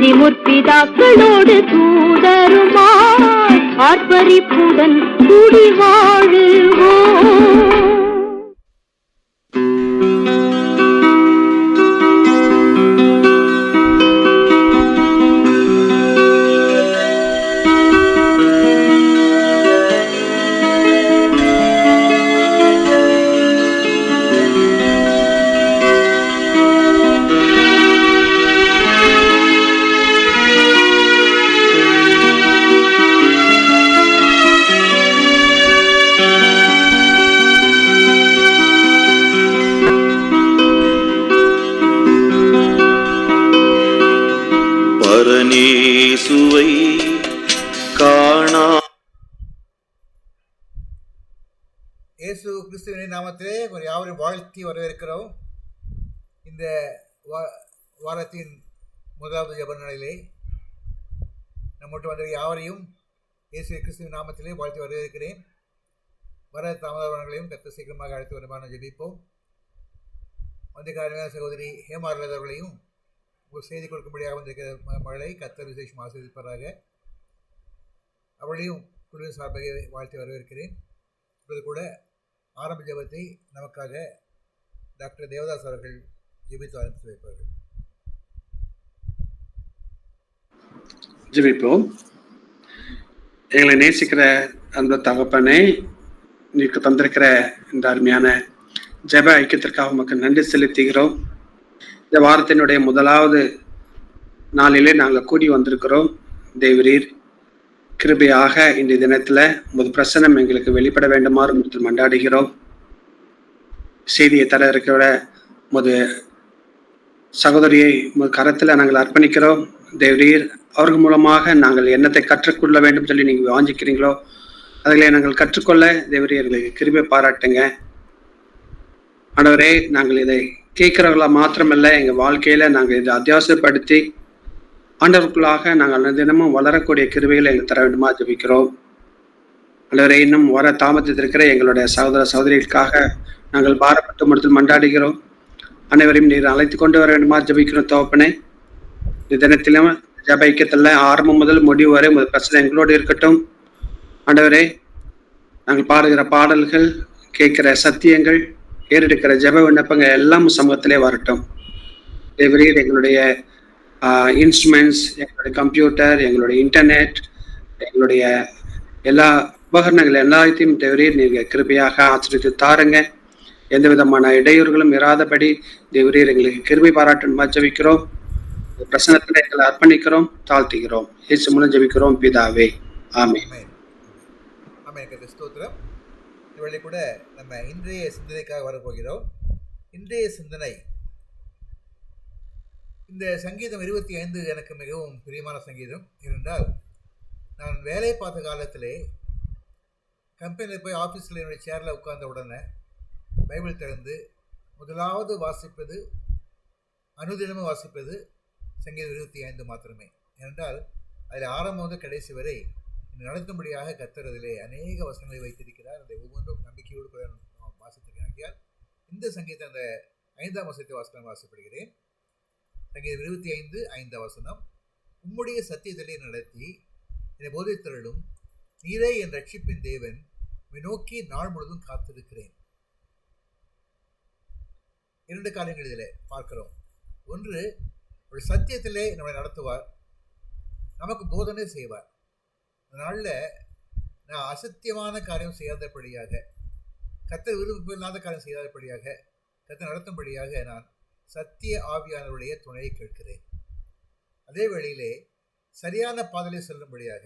கூடி முற்பிதாக்களோடு தூதருமாய் ஆர்ப்பரிப்புடன் கூடி வாழுவோம். பரநேசுவை காணா. இயேசு கிறிஸ்துவின் நாமத்திலே ஒரு யாவரையும் வாழ்த்தி வரவேற்கிறோம். இந்த வாரத்தின் முதலாவது ஜெப நாளிலே நம்மகிட்ட வந்த யாவரையும் இயேசு கிறிஸ்துவின் நாமத்திலே வாழ்த்தி வரவேற்கிறேன். வர தாமதவர்களையும் கர்த்தர் சீக்கிரமாக அழைத்து வருமானம் ஜெபிப்போம். வந்த காரணமான சகோதரி ஹேமாரலத் அவர்களையும் ஒரு செய்தி கொடுக்கும்படியாக வந்திருக்கிற மகளை கர்த்தர் விசேஷம் ஆசீர்வதிப்பாராக. அவளையும் குழுவின் சார்பாக வாழ்த்தி வரவேற்கிறேன். இப்போது கூட ஆரம்ப ஜெபத்தை நமக்காக டாக்டர் தேவதாஸ் அவர்கள் ஜெபித்து ஆரம்பித்து வைப்பார்கள். ஜெபிப்போம். எங்களை நேசிக்கிற அந்த தகப்பனை நீக்கு தந்திருக்கிற இந்த அருமையான ஜெப ஐக்கியத்திற்காக உமக்கு நன்றி செலுத்துகிறோம். இந்த வாரத்தினுடைய முதலாவது நாளிலே நாங்கள் கூடி வந்திருக்கிறோம். தேவரீர் கிருபையாக இந்த தினத்தில் உமது பிரசன்னம் எங்களுக்கு வெளிப்பட வேண்டுமாறு முதல் மன்றாடுகிறோம். செய்தியை தர இருக்கிற உமது சகோதரியை உமது கரத்தில் நாங்கள் அர்ப்பணிக்கிறோம். தேவரீர் அவர்கள் மூலமாக நாங்கள் என்னத்தை கற்றுக்கொள்ள வேண்டும் சொல்லி நீங்கள் வாஞ்சிக்கிறீங்களோ அதில் நாங்கள் கற்றுக்கொள்ள தேவரீர் எங்களுக்கு கிருபை பாராட்டுங்க. ஆண்டவரே, நாங்கள் இதை கேட்கிறவர்களா மாத்திரமல்ல, எங்கள் வாழ்க்கையில நாங்கள் இதை அத்தியாவசியப்படுத்தி ஆண்டவருக்குள்ளாக நாங்கள் தினமும் வளரக்கூடிய கிருபைகளை எங்களுக்கு தர வேண்டுமா ஜெபிக்கிறோம். ஆண்டவரே, இன்னும் வர தாமதத்தில் இருக்கிற எங்களுடைய சகோதர சகோதரிகளுக்காக நாங்கள் பாரப்பட்டு முடித்து மன்றாடுகிறோம். அனைவரையும் நீர் அழைத்து கொண்டு வர வேண்டுமா ஜெபிக்கிறோம். தகப்பனே, இந்த தினத்திலும் ஜெப ஐக்கியத்தில் ஆரம்பம் முதல் முடிவு வரை முதல் பிரச்சனை எங்களோடு இருக்கட்டும். ஆண்டவரே, நாங்கள் பாடுகிற பாடல்கள், கேட்கிற சத்தியங்கள், ஏறெடுக்கிற ஜெப விண்ணப்பங்கள் எல்லாம் சமூகத்திலே வரட்டும். தேவரீர் எங்களுடைய இன்ஸ்ட்ருமெண்ட்ஸ், எங்களுடைய கம்ப்யூட்டர், எங்களுடைய இன்டர்நெட், எங்களுடைய எல்லா உபகரணங்கள் எல்லாத்தையும் தேவரீர் நீங்கள் கிருபையாக ஆசிரியத்து தாருங்க. எந்த விதமான இடையூறுகளும் இராதபடி தேவரீர் எங்களுக்கு கிருபை பாராட்டணுமா ஜெபிக்கிறோம். பிரசனத்தில் எங்களை அர்ப்பணிக்கிறோம், தாழ்த்துகிறோம். இயேசு மூலம் ஜெபிக்கிறோம் பிதாவே, ஆமென். ஸ்தோத்திரம். இவளை கூட நம்ம இன்றைய சிந்தனைக்காக வரப்போகிறோம். இன்றைய சிந்தனை, இந்த சங்கீதம் 25 எனக்கு மிகவும் பிரியமான சங்கீதம். ஏனென்றால் நான் வேலை பார்த்த காலத்திலே கம்பெனியில் போய் ஆஃபீஸில் என்னுடைய சேரில் உட்கார்ந்த உடனே பைபிள் திறந்து முதலாவது வாசிப்பது, அனுதினமும் வாசிப்பது சங்கீதம் 25 மாத்திரமே. ஏனென்றால் அதில் ஆரம்பம் வந்து கடைசி வரை நடத்தும்படியாக கர்த்தரதிலே அநேக வசனங்களை வைத்திருக்கிறார். அதை ஒவ்வொன்றும் நம்பிக்கையோடு கூட வாசித்திருக்கிறார். இந்த சங்கீதம் அந்த 5ஆம் வசனத்தை வாசிப்படுகிறேன். சங்கீதம் 25 5ஆம் வசனம். உம்முடைய சத்தியத்திலே நடத்தி என்னை போதித்தருளும், நீரே என் ரட்சிப்பின் தேவன், நோக்கி நாள் முழுவதும் காத்திருக்கிறேன். 2 காரியங்கள் இதில் பார்க்கிறோம். ஒன்று, ஒரு சத்தியத்திலே நம்மளை நடத்துவார், நமக்கு போதனை செய்வார். அதனால நான் அசத்தியமான காரியம் செய்யாதபடியாக, கர்த்தர் விருப்பம் இல்லாத காரியம் செய்யாதபடியாக, கர்த்தர் நடத்தும்படியாக நான் சத்திய ஆவியானவருடைய துணையை கேட்கிறேன். அதே வேளையிலே சரியான பாதையை செல்லும்படியாக,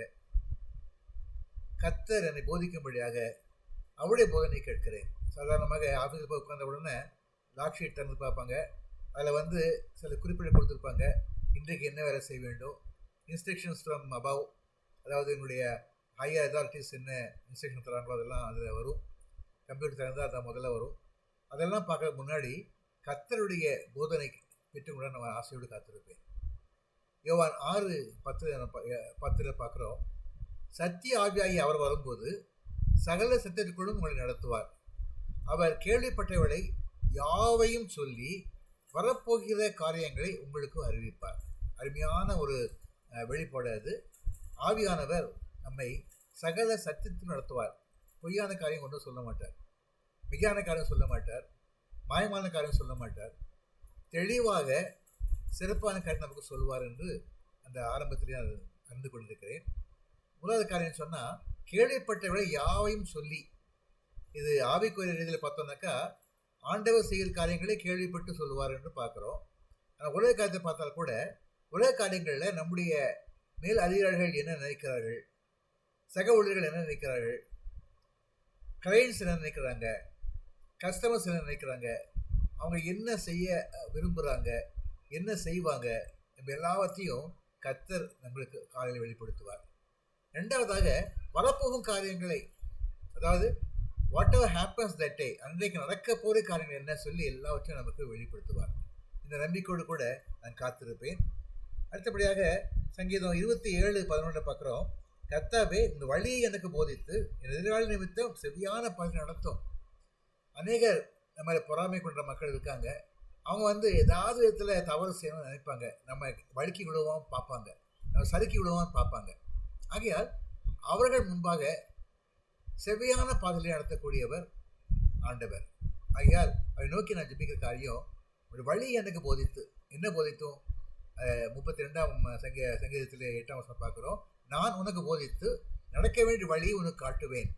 கர்த்தர் என்னை போதிக்கும்படியாக அவருடைய போதனை கேட்கிறேன். சாதாரணமாக ஆஃபீஸில் போய் உட்கார்ந்த உடனே லாக் ஷீட் திறந்து பார்ப்பாங்க. அதில் வந்து சில குறிப்பிட்டு கொடுத்துருப்பாங்க. இன்றைக்கு என்ன வேலை செய்ய வேண்டும், இன்ஸ்ட்ரக்ஷன்ஸ் ஃப்ரம் அபவ், அதாவது என்னுடைய ஹையர் அதாரிட்டிஸ் என்ன இன்ஸ்ட்ரக்ஷன் தராங்களோ அதெல்லாம் அதில் வரும். கம்ப்யூட்டர் திறந்தால் அதான் முதல்ல வரும். அதெல்லாம் பார்க்குற முன்னாடி கர்த்தருடைய போதனை பெற்றுக்கூட நான் ஆசையோடு காத்திருப்பேன். யோவான் 6:10 பார்க்குறோம். சத்திய ஆவியாகி அவர் வரும்போது சகல சத்தியத்திற்குள்ளும் உங்களை நடத்துவார். அவர் கேள்விப்பட்டவர்களை யாவையும் சொல்லி வரப்போகிற காரியங்களை உங்களுக்கு அறிவிப்பார். அருமையான ஒரு வெளிப்பாடு அது. ஆவியானவர் நம்மை சகல சத்தியத்தில் நடத்துவார். பொய்யான காரியம் ஒன்றும் சொல்ல மாட்டார், மிகையான காரியம் சொல்ல மாட்டார், மாயமான காரியம் சொல்ல மாட்டார். தெளிவாக சிறப்பான காரியம் நமக்கு சொல்வார் என்று அந்த ஆரம்பத்திலே நான் அறிந்து கொண்டிருக்கிறேன். முதலாவது காரியம் சொன்னால், கேள்விப்பட்டவர்களை யாவையும் சொல்லி, இது ஆவிக்குரிய ரீதியில் பார்த்தோம்னாக்கா ஆண்டவர் செய்கிற காரியங்களே கேள்விப்பட்டு சொல்லுவார் என்று பார்க்குறோம். ஆனால் உலக காரியத்தை பார்த்தால் கூட உலக காரியங்களில் நம்முடைய மேல் அதிகாரிகள் என்ன நினைக்கிறார்கள், சக ஊழியர்கள் என்ன நினைக்கிறார்கள், கிளைண்ட்ஸ் என்ன நினைக்கிறாங்க, கஸ்டமர்ஸ் என்ன நினைக்கிறாங்க, அவங்க என்ன செய்ய விரும்புகிறாங்க, என்ன செய்வாங்க, நம்ம எல்லாவற்றையும் கர்த்தர் நம்மளுக்கு காலையில் வெளிப்படுத்துவார். ரெண்டாவதாக வரப்போகும் காரியங்களை, அதாவது what ever happens that day, அன்றைக்கு நடக்க போகிற காரியங்கள் என்ன சொல்லி எல்லாவற்றையும் நமக்கு வெளிப்படுத்துவார். இந்த நம்பிக்கையோடு கூட நான் காத்திருப்பேன். அடுத்தபடியாக சங்கீதம் 27:11 பார்க்குறோம். கர்த்தாவே, இந்த வழியை எனக்கு போதித்து என் எதிராளி நிமித்தம் செவியான பலன் நடத்தும். அநேகர் நம்மளை பொறாமை கொண்ட மக்கள் இருக்காங்க. அவங்க ஏதாவது விதத்தில் தவறு செய்யணும்னு நினைப்பாங்க, நம்ம வழுக்கி விடுவோம் பார்ப்பாங்க, நம்ம சறுக்கி விடுவோம் பார்ப்பாங்க. ஆகையால் அவர்கள் முன்பாக செவ்வையான பாதையை நடத்தக்கூடியவர் ஆண்டவர். ஆகையால் அவரை நோக்கி நான் ஜெபிக்கிற காரியம், ஒரு வழி எனக்கு போதித்து, என்ன போதித்தோம்? 32ஆம் சங்கீதத்தில் 8ஆம் வசனம் பார்க்குறோம். நான் உனக்கு போதித்து நடக்க வேண்டிய வழியை உனக்கு காட்டுவேன்.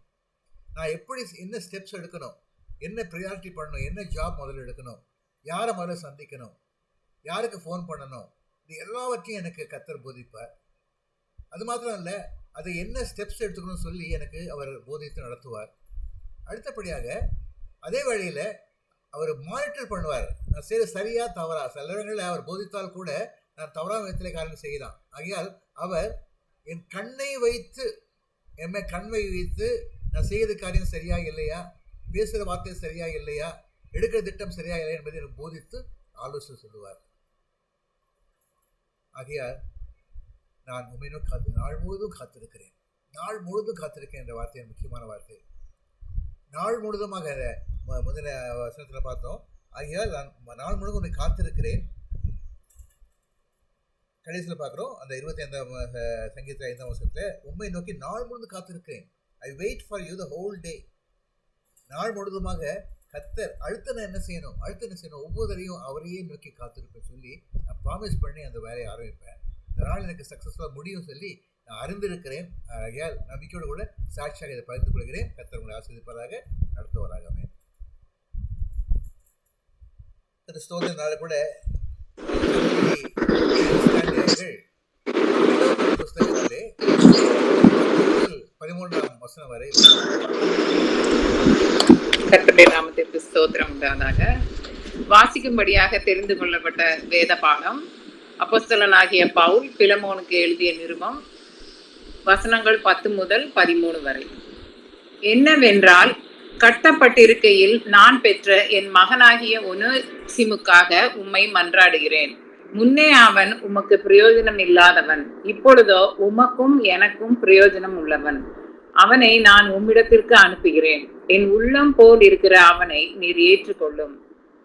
நான் எப்படி என்ன ஸ்டெப்ஸ் எடுக்கணும், என்ன ப்ரியாரிட்டி பண்ணணும், என்ன ஜாப் முதல்ல எடுக்கணும், யாரை முதல்ல சந்திக்கணும், யாருக்கு ஃபோன் பண்ணணும், இது எல்லாவற்றையும் எனக்கு கர்த்தர் போதிப்பார். அது மாத்திரம் இல்லை, அதை என்ன ஸ்டெப்ஸ் எடுத்துக்கணும்னு சொல்லி எனக்கு அவர் போதித்து நடத்துவார். அடுத்தபடியாக அதே வழியில் அவர் மானிட்டர் பண்ணுவார், நான் செய்கிற சரியா தவறா. சில இடங்களில் அவர் போதித்தால் கூட நான் தவறான விதத்திலே காரணம் செய்யலாம். ஆகையால் அவர் என் கண்ணை வைத்து, எம்மை கண்ணை வைத்து நான் செய்கிற காரியம் சரியா இல்லையா, பேசுகிற வார்த்தை சரியா இல்லையா, எடுக்கிற திட்டம் சரியா இல்லையா என்பதை எனக்கு போதித்து ஆலோசனை சொல்லுவார். ஆகையால் நான் உண்மை நோக்கி நாள் முழுவதும் காத்திருக்கிறேன். நாள் முழுவதும் காத்திருக்கேன் என்ற வார்த்தை முக்கியமான வார்த்தை. நாள் முழுவதுமாக முதல வசனத்தில் பார்த்தோம். ஆகையால் நான் நாள் முழுவதும் உன்னை காத்திருக்கிறேன். கடைசியில் பார்க்குறோம் அந்த 25ஆம் சங்கீதத்தில் 5ஆம் வசனத்தில், உண்மை நோக்கி நாள் முழுவதும் காத்திருக்கிறேன். I wait for you the whole day. நாள் முழுவதுமாக கர்த்தர் அடுத்து நான் என்ன செய்யணும், ஒவ்வொருத்தரையும் அவரையே நோக்கி காத்திருப்பேன் சொல்லி நான் ப்ராமிஸ் பண்ணி அந்த வேலையை ஆரம்பிப்பேன். இந்த நாள் எனக்கு சக்ஸஸ்ஃபுல்லாக முடியும் சொல்லி நான் அறிந்திருக்கிறேன். ஆகையால் நம்பிக்கையோடு கூட சாட்சியாக இதை பகிர்ந்து கொள்கிறேன். கர்த்தர் உங்களை ஆசீர்வதிப்பதாக, நடத்துவராக. இந்த ஸ்தோத்திர நாள் கூட புஸ்தகத்திலே 13ஆம் வசனம் வரை கர்த்தருடைய நாமத்திற்கு ஸ்தோத்திரம் உண்டாதாக. வாசிக்கும்படியாக தெரிந்து கொள்ளப்பட்ட வேத பாடம் அப்போஸ்தலனாகிய பவுல் பிலமோனுக்கு எழுதிய நிருபம், வசனங்கள் 10 முதல் 13 வரை. என்னவென்றால், கட்டப்பட்டிருக்கையில் நான் பெற்ற என் மகனாகிய ஒனேசிமுக்காக உம்மை மன்றாடுகிறேன். முன்னே அவன் உமக்கு பிரயோஜனம் இல்லாதவன், இப்பொழுதோ உமக்கும் எனக்கும் பிரயோஜனம் உள்ளவன். அவனை நான் உம்மிடத்திற்கு அனுப்புகிறேன். என் உள்ளம் போல் இருக்கிற அவனை நீர் ஏற்றுக்கொள்ளும்.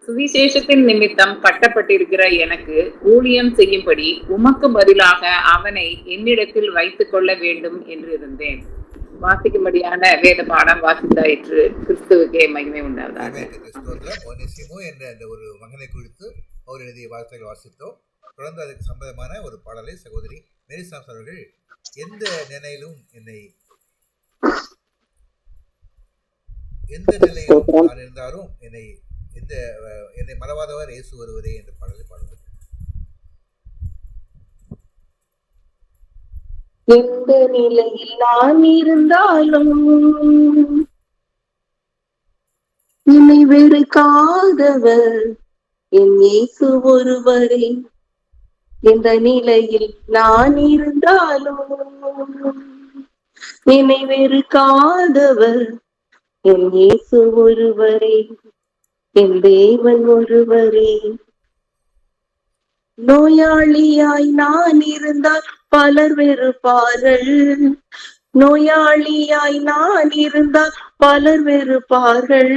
சுவிசேஷத்தின் நிமித்தம் கட்டப்பட்டிருக்கிற எனக்கு ஊழியம் செய்யும்படி உமக்கு பதிலாக அவனை என்னிடத்தில் வைத்துக் கொள்ள வேண்டும் என்று இருந்தேன். வாசிக்கும்படியான வேத பாடம் வாசித்தாயிற்று. கிறிஸ்துவுக்கே மகிமை உண்டாவதாக. என்ற அந்த ஒரு மகனை குறித்து அவர் எழுதிய வார்த்தைகள் வாசித்தோம். தொடர்ந்து அதுக்கு சம்பந்தமான ஒரு பாடலை சகோதரி மேரிசாம்ஸ் அவர்கள், எந்த நிலையிலும் நான் இருந்தாலும் என்னை மறவாதவர் இயேசு ஒருவரே என்ற பாடலை பாடுவார். எந்த நிலையில் நான் இருந்தாலும் என்னை வெறுக்காதவர் என் இயேசு ஒருவரே. எந்த நிலையில் நான் இருந்தாலும் என்னை வெறுக்காதவர் என் இயேசு ஒருவரே, என் தேவன் ஒருவரே. நோயாளியாய் நான் இருந்தால் பலர் வெறுப்பார்கள், நோயாளியாய் நான் இருந்தால் பலர் வெறுப்பார்கள்.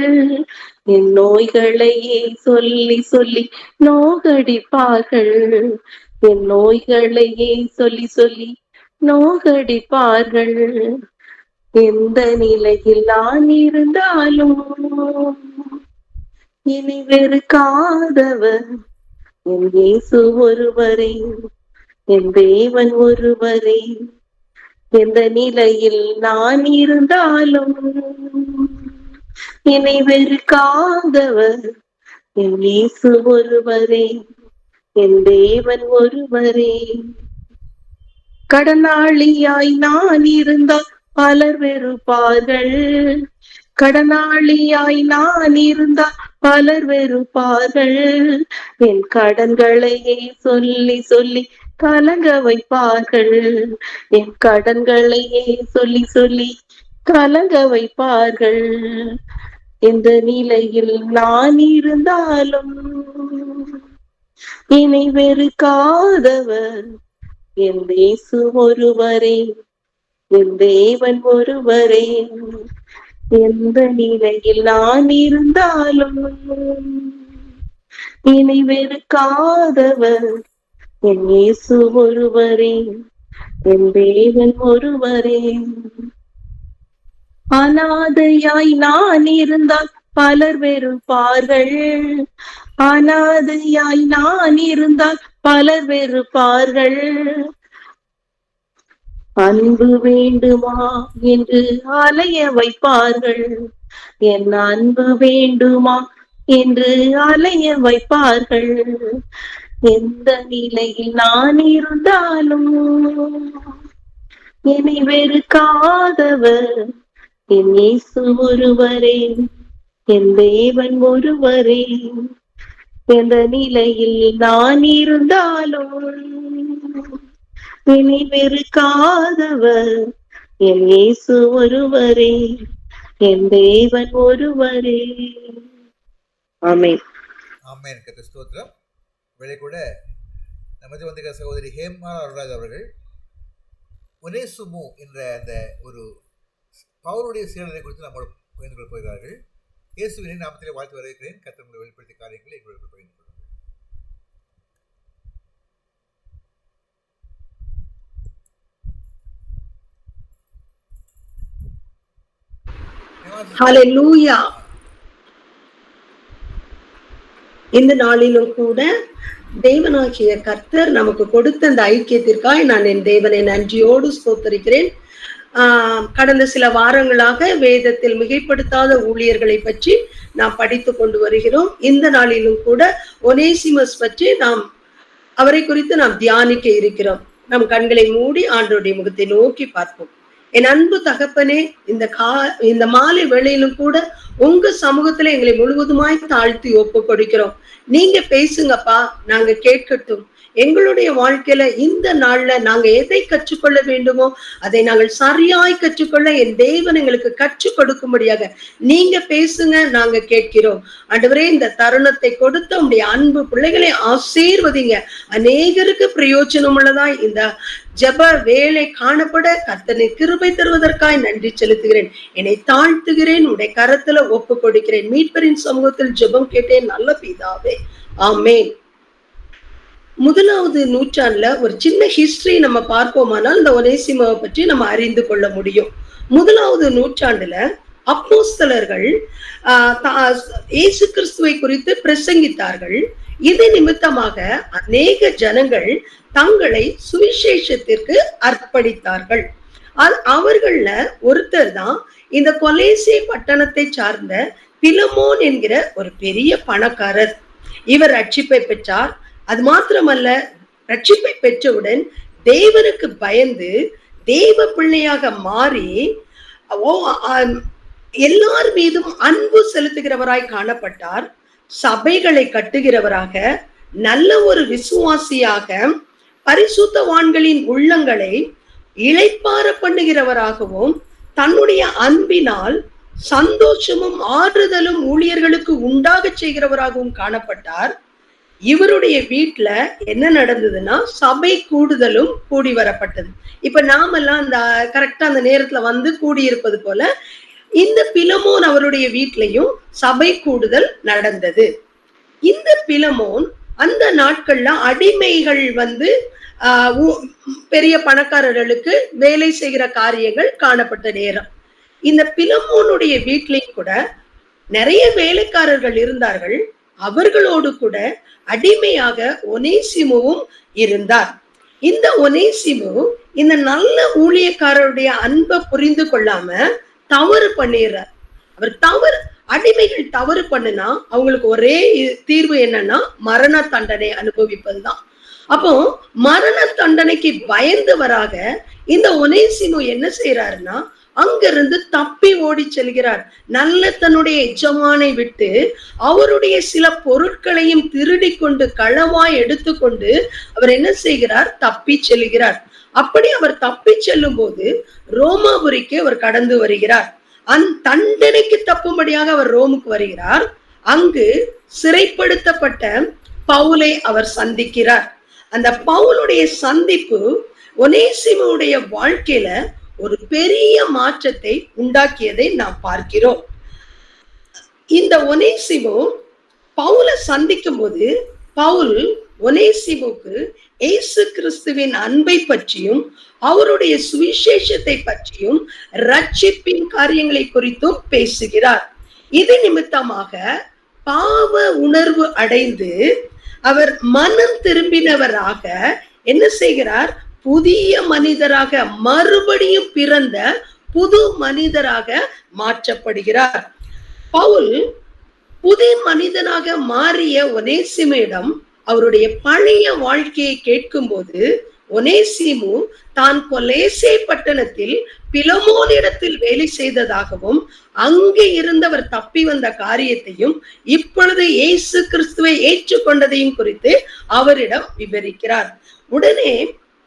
என் நோய்களையே சொல்லி சொல்லி நோகடிப்பார்கள், என் நோய்களையே சொல்லி சொல்லி நோகடிப்பார்கள். எந்த நிலையில் நான் இருந்தாலும் இனி வெறுக்காதவர் என் இயேசு ஒருவரே, என் தேவன் ஒருவரே. எந்த நிலையில் நான் இருந்தாலும் இனி வெறுக்காதவர் என் இயேசு ஒருவரே, என் தேவன் ஒருவரே. கடனாளியாய் நான் இருந்தால் பலர் வெறுப்பார்கள். கடனாளியாய் நான் இருந்தால் பலர் வெறுப்பார்கள். என் கடன்களையே சொல்லி சொல்லி கலங்க வைப்பார்கள். என் கடன்களையே சொல்லி சொல்லி கலங்க வைப்பார்கள். எந்த நிலையில் நான் இருந்தாலும் இனி வெறுக்காதவர் என் இயேசு ஒருவரே, என் தேவன் ஒருவரே. எந்த நிலையில் நான் இருந்தாலும் இனி வெறுக்காதவர் என் இயேசு ஒருவரே, என் தேவன் ஒருவரே. அனாதையாய் நான் இருந்தால் பலர் வெறுப்பார்கள். அனாதையாய் நான் இருந்தால் பலர் வெறுப்பார்கள். அன்பு வேண்டுமா என்று அலைய வைப்பார்கள். என் அன்பு வேண்டுமா என்று அலைய வைப்பார்கள். எந்த நிலையில் நான் இருந்தாலும் என்னை வெறுக்காதவர் என் இயேசு ஒருவரே, என் தேவன் ஒருவரே. எந்த நிலையில் நான் இருந்தாலும் என்னை வெறுக்காதவர் என் இயேசு ஒருவரே, என் தேவன் ஒருவரே. ஆமென். ஆமென். கர்த்தருக்கு ஸ்தோத்திரம். வேளை கூட நமது வந்திருக்கிற சகோதரி ஹேமா அருள்ராஜ் அவர்கள் ஒனேசுமு என்ற அந்த ஒரு பவுலுடைய சீடனை குறித்து நம்மோடு பகிர்ந்து கொள்ள போகிறார்கள். இயேசுவின் நாமத்திலே வாழ்த்து வரவேற்கிறேன். கர்த்தர் உங்களை வெளிப்படுத்திய காரியங்களை எங்களுக்கு பகிர்ந்து கொள்ளுங்கள். ஹல்லேலூயா. இந்த நாளிலும் கூட தேவனாகிய கர்த்தர் நமக்கு கொடுத்த அந்த ஐக்கியத்திற்காய் நான் என் தேவனை நன்றியோடு ஸ்தோத்தரிக்கிறேன். கடந்த சில வாரங்களாக வேதத்தில் மிகைப்படுத்தாத ஊழியர்களை பற்றி நாம் படித்து கொண்டு வருகிறோம். இந்த நாளிலும் கூட ஒனேசிமஸ் பற்றி அவரை குறித்து நாம் தியானிக்க இருக்கிறோம். நம் கண்களை மூடி ஆண்டவருடைய முகத்தை நோக்கி பார்ப்போம். என் அன்பு தகப்பனே, இந்த மாலை வேளையிலும் கூட உங்க சமூகத்துல எங்களை முழுவதுமாய் தாழ்த்தி ஒப்பு கொடுக்கிறோம். நீங்க பேசுங்கப்பா, நாங்க கேட்கட்டும். எங்களுடைய வாழ்க்கையில இந்த நாள்ல நாங்க எதை கற்றுக்கொள்ள வேண்டுமோ அதை நாங்கள் சரியாய் கற்றுக்கொள்ள என் தேவன் எங்களுக்கு கற்றுக் கொடுக்கும்படியாக நீங்க பேசுங்க, நாங்க கேட்கிறோம். ஆண்டவரே, இந்த தருணத்தை கொடுத்த உங்களுடைய அன்பு பிள்ளைகளை ஆசீர்வதிங்க. அநேகருக்கு பிரயோஜனம் உள்ளதாய் இந்த ஜெப வேலை காணப்பட கர்த்தனை கிருபை தருவதற்காய் நன்றி செலுத்துகிறேன். என்னை தாழ்த்துகிறேன், உடைய கரத்துல ஒப்பு கொடுக்கிறேன். மீட்பரின் சமூகத்தில் ஜெபம் கேட்டேன் நல்ல பிதாவே, ஆமென். முதலாவது நூற்றாண்டுல ஒரு சின்ன ஹிஸ்டரி நம்ம பார்ப்போமானால் இந்த ஒனேசிமாவை பற்றி நம்ம அறிந்து கொள்ள முடியும். முதலாவது நூற்றாண்டுல அப்போஸ்தலர்கள் இயேசு கிறிஸ்துவை குறித்து பிரசங்கித்தார்கள். இது நிமித்தமாக அநேக ஜனங்கள் தங்களை சுவிசேஷத்திற்கு அர்ப்பணித்தார்கள். அவர்கள்ல ஒருத்தர் தான் இந்த கொலேசே பட்டணத்தை சார்ந்த பிலமோன் என்கிற ஒரு பெரிய பணக்காரர். இவர் ரட்சிப்பை பெற்றார். அது மாத்திரமல்ல, ரட்சிப்பை பெற்றவுடன் தேவனுக்கு பயந்து தேவ பிள்ளையாக மாறி எல்லார் மீதும் அன்பு செலுத்துகிறவராய் காணப்பட்டார். சபைகளை கட்டுகிறவராக, நல்ல ஒரு விசுவாசியாக, பரிசுத்தவான்களின் உள்ளங்களை இளைப்பார பண்ணுகிறவராகவும், தன்னுடைய அன்பினால் சந்தோஷமும் ஆறுதலும் ஊழியர்களுக்கு உண்டாக செய்கிறவராகவும் காணப்பட்டார். இவருடைய வீட்டுல என்ன நடந்ததுன்னா சபை கூடுதலும் கூடி வரப்பட்டது. இப்ப நாமெல்லாம் அந்த கரெக்டா அந்த நேரத்துல வந்து கூடியிருப்பது போல இந்த பிலமோன் அவருடைய வீட்லயும் சபை கூடுதல் நடந்தது. இந்த பிலமோன் அந்த நாட்கள்ல அடிமைகள் பெரிய பணக்காரர்களுக்கு வேலை செய்கிற காரியங்கள் காணப்பட்ட நேரம். இந்த பிலமோனுடைய வீட்டிலையும் கூட நிறைய வேலைக்காரர்கள் இருந்தார்கள். அவர்களோடு கூட அடிமையாக ஒனேசிமுவும் இருந்தார். இந்த ஒனேசிமு இந்த நல்ல ஊழியக்காரருடைய அன்பை புரிந்து கொள்ளாம தவறு பண்ணிடுறார். அவர் அடிமைகள் தவறு பண்ணுனா அவங்களுக்கு ஒரே தீர்வு என்னன்னா மரண தண்டனை அனுபவிப்பதுதான். அப்போ மரண தண்டனைக்கு பயந்தவராக இந்த ஒனேசிமு என்ன செய்யறாருன்னா அங்கிருந்து தப்பி ஓடி செல்கிறார். நல்ல தன்னுடைய எஜமானை விட்டு அவருடைய சில பொருட்களையும் திருடி கொண்டு களவாய் எடுத்துக்கொண்டு அவர் என்ன செய்கிறார்? தப்பி செல்கிறார். அப்படி அவர் தப்பி செல்லும் போது ரோமாபுரிக்கு அவர் கடந்து வருகிறார். தண்டனைக்கு தப்பும்படியாக அவர் ரோமுக்கு வருகிறார். அங்கு சிறைப்படுத்தப்பட்ட பவுலை அவர் சந்திக்கிறார். அந்த பவுலுடைய சந்திப்பு ஒனேசிமுடைய வாழ்க்கையில ஒரு பெரிய மாற்றத்தை உண்டாக்கியதை நாம் பார்க்கிறோம். இந்த ஒனேசிமு பவுலை சந்திக்கும் போது பவுல் ஒனேசிமுக்கு இயேசு கிறிஸ்துவின் அன்பை பற்றியும் அவருடைய சுவிசேஷத்தை பற்றியும் ரட்சிப்பின் காரியங்களை குறித்தும் பேசுகிறார். இது நிமித்தமாக பாவ உணர்வு அடைந்து அவர் மனம் திரும்பினவராக என்ன செய்கிறார்? புதிய மனிதராக, மறுபடியும் பிறந்த புது மனிதராக மாற்றப்படுகிறார். பவுல் புதிய மனிதனாக மாறிய ஒனேசிமிடம் அவருடைய பழைய வாழ்க்கையை கேட்கும் போது ஒனேசிமு தான் கொலேசே பட்டணத்தில் பிலமோனிடத்தில் வேலை செய்ததாகவும் அங்கே இருந்தவர் தப்பி வந்த காரியத்தையும் இப்பொழுது இயேசு கிறிஸ்துவை ஏற்றுக்கொண்டதையும் குறித்து அவரிடம் விவரிக்கிறார். உடனே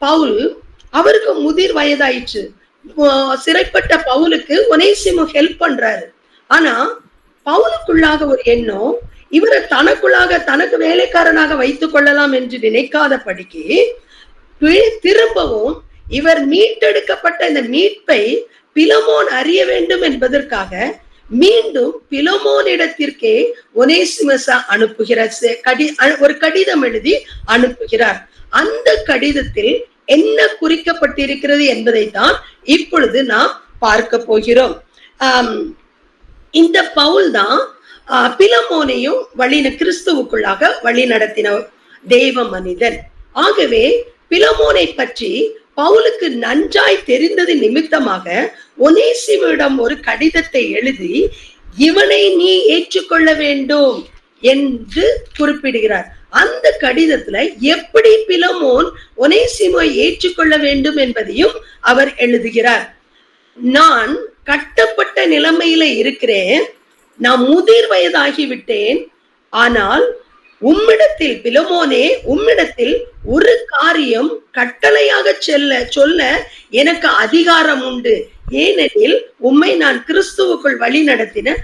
பவுல், அவருக்கு முதிர் வயதாயிற்று, சிறைப்பட்ட பவுலுக்கு ஒனேசிமு ஹெல்ப் பண்றாரு. ஆனா பவுலுக்குள்ளாக ஒரு எண்ணம், இவரை தனக்கு வேலைக்காரனாக வைத்துக் கொள்ளலாம் என்று நினைக்காதபடிக்கு திரும்பவும் இவர் மீட்டெடுக்கப்பட்ட இந்த மீட்பை பிலமோன் அறிய வேண்டும் என்பதற்காக மீண்டும் பிலமோனிடத்திற்கே ஒனேசிமஸ அனுப்புகிறார். ஒரு கடிதம் எழுதி அனுப்புகிறார். அந்த கடிதத்தில் என்ன குறிக்கப்பட்டிருக்கிறது என்பதை தான் இப்பொழுது நாம் பார்க்க போகிறோம். இந்த பவுல் தான் பிலமோனையும் கிறிஸ்துவுக்குள்ளாக வழி நடத்தின தேவ மனிதன். ஆகவே பிலமோனை பற்றி பவுலுக்கு நன்றாய் தெரிந்தது நிமித்தமாக ஒனேசிமிடம் ஒரு கடிதத்தை எழுதி இவனை நீ ஏற்றுக்கொள்ள வேண்டும் என்று குறிப்பிடுகிறார். அந்த கடிதத்துல எப்படி பிலமோன் ஒனேசிமை ஏற்றுக்கொள்ள வேண்டும் என்பதையும் அவர் எழுதுகிறார். நான் கட்டப்பட்ட நிலைமையில இருக்கிறேன், நான் முதிர் வயதாகிவிட்டேன், ஆனால் உம்மிடத்தில் பிலமோனே, உம்மிடத்தில் ஒரு காரியம் கட்டளையாக சொல்ல எனக்கு அதிகாரம் உண்டு. ஏனெனில் உம்மை நான் கிறிஸ்துவுக்குள் வழி நடத்தின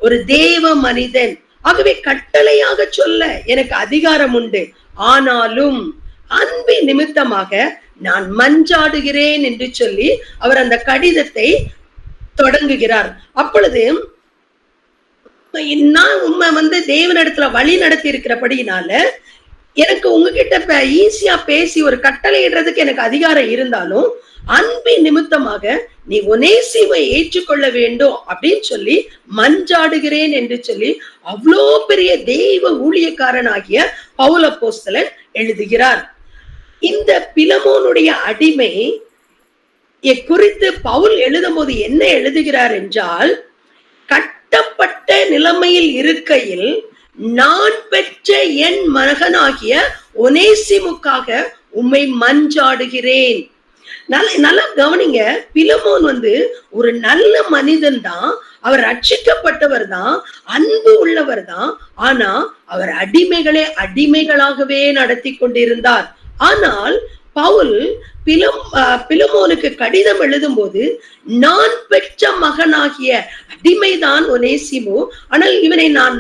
ஒரு தேவ மனிதன். ஆகவே கட்டளையாக சொல்ல எனக்கு அதிகாரம் உண்டு. ஆனாலும் அன்பின் நிமித்தமாக நான் மன்றாடுகிறேன் என்று சொல்லி அவர் அந்த கடிதத்தை தொடங்குகிறார். அப்பொழுது நான் உண்மை தேவனிடத்துல வழி நடத்தி இருக்கிறபடினால எனக்கு உங்ககிட்ட ஈஸியா பேசி ஒரு கட்டளை இடுறதுக்கு எனக்கு அதிகாரம் இருந்தாலும் அன்பின் நிமித்தமாக நீ ஒனேசிமை ஏற்றுக்கொள்ள வேண்டும் அப்படின்னு சொல்லி மன்றாடுகிறேன் என்று சொல்லி அவ்வளோ பெரிய தெய்வ ஊழியக்காரனாகிய பவுல் அப்போஸ்தலன் எழுதுகிறார். இந்த பிலமோனுடைய அடிமை குறித்து பவுல் எழுதும் போது என்ன எழுதுகிறார் என்றால், கட்டப்பட்ட நிலைமையில் இருக்கையில் நான் பெற்ற என் மகனாகிய ஒனேசிமுக்காக உம்மை மன்றாடுகிறேன். நல்லா கவனிங்க, பிலமோன் ஒரு நல்ல மனிதன் தான், அவர் ரட்சிக்கப்பட்டவர் தான், அன்பு உள்ளவர் தான். ஆனா அவர் அடிமைகளாகவே நடத்தி கொண்டிருந்தார். ஆனால் பவுல் பிலமோனுக்கு கடிதம் எழுதும் போது நான் பெற்ற மகனாகிய அடிமைதான் ஒனேசிமு, ஆனால் இவனை நான்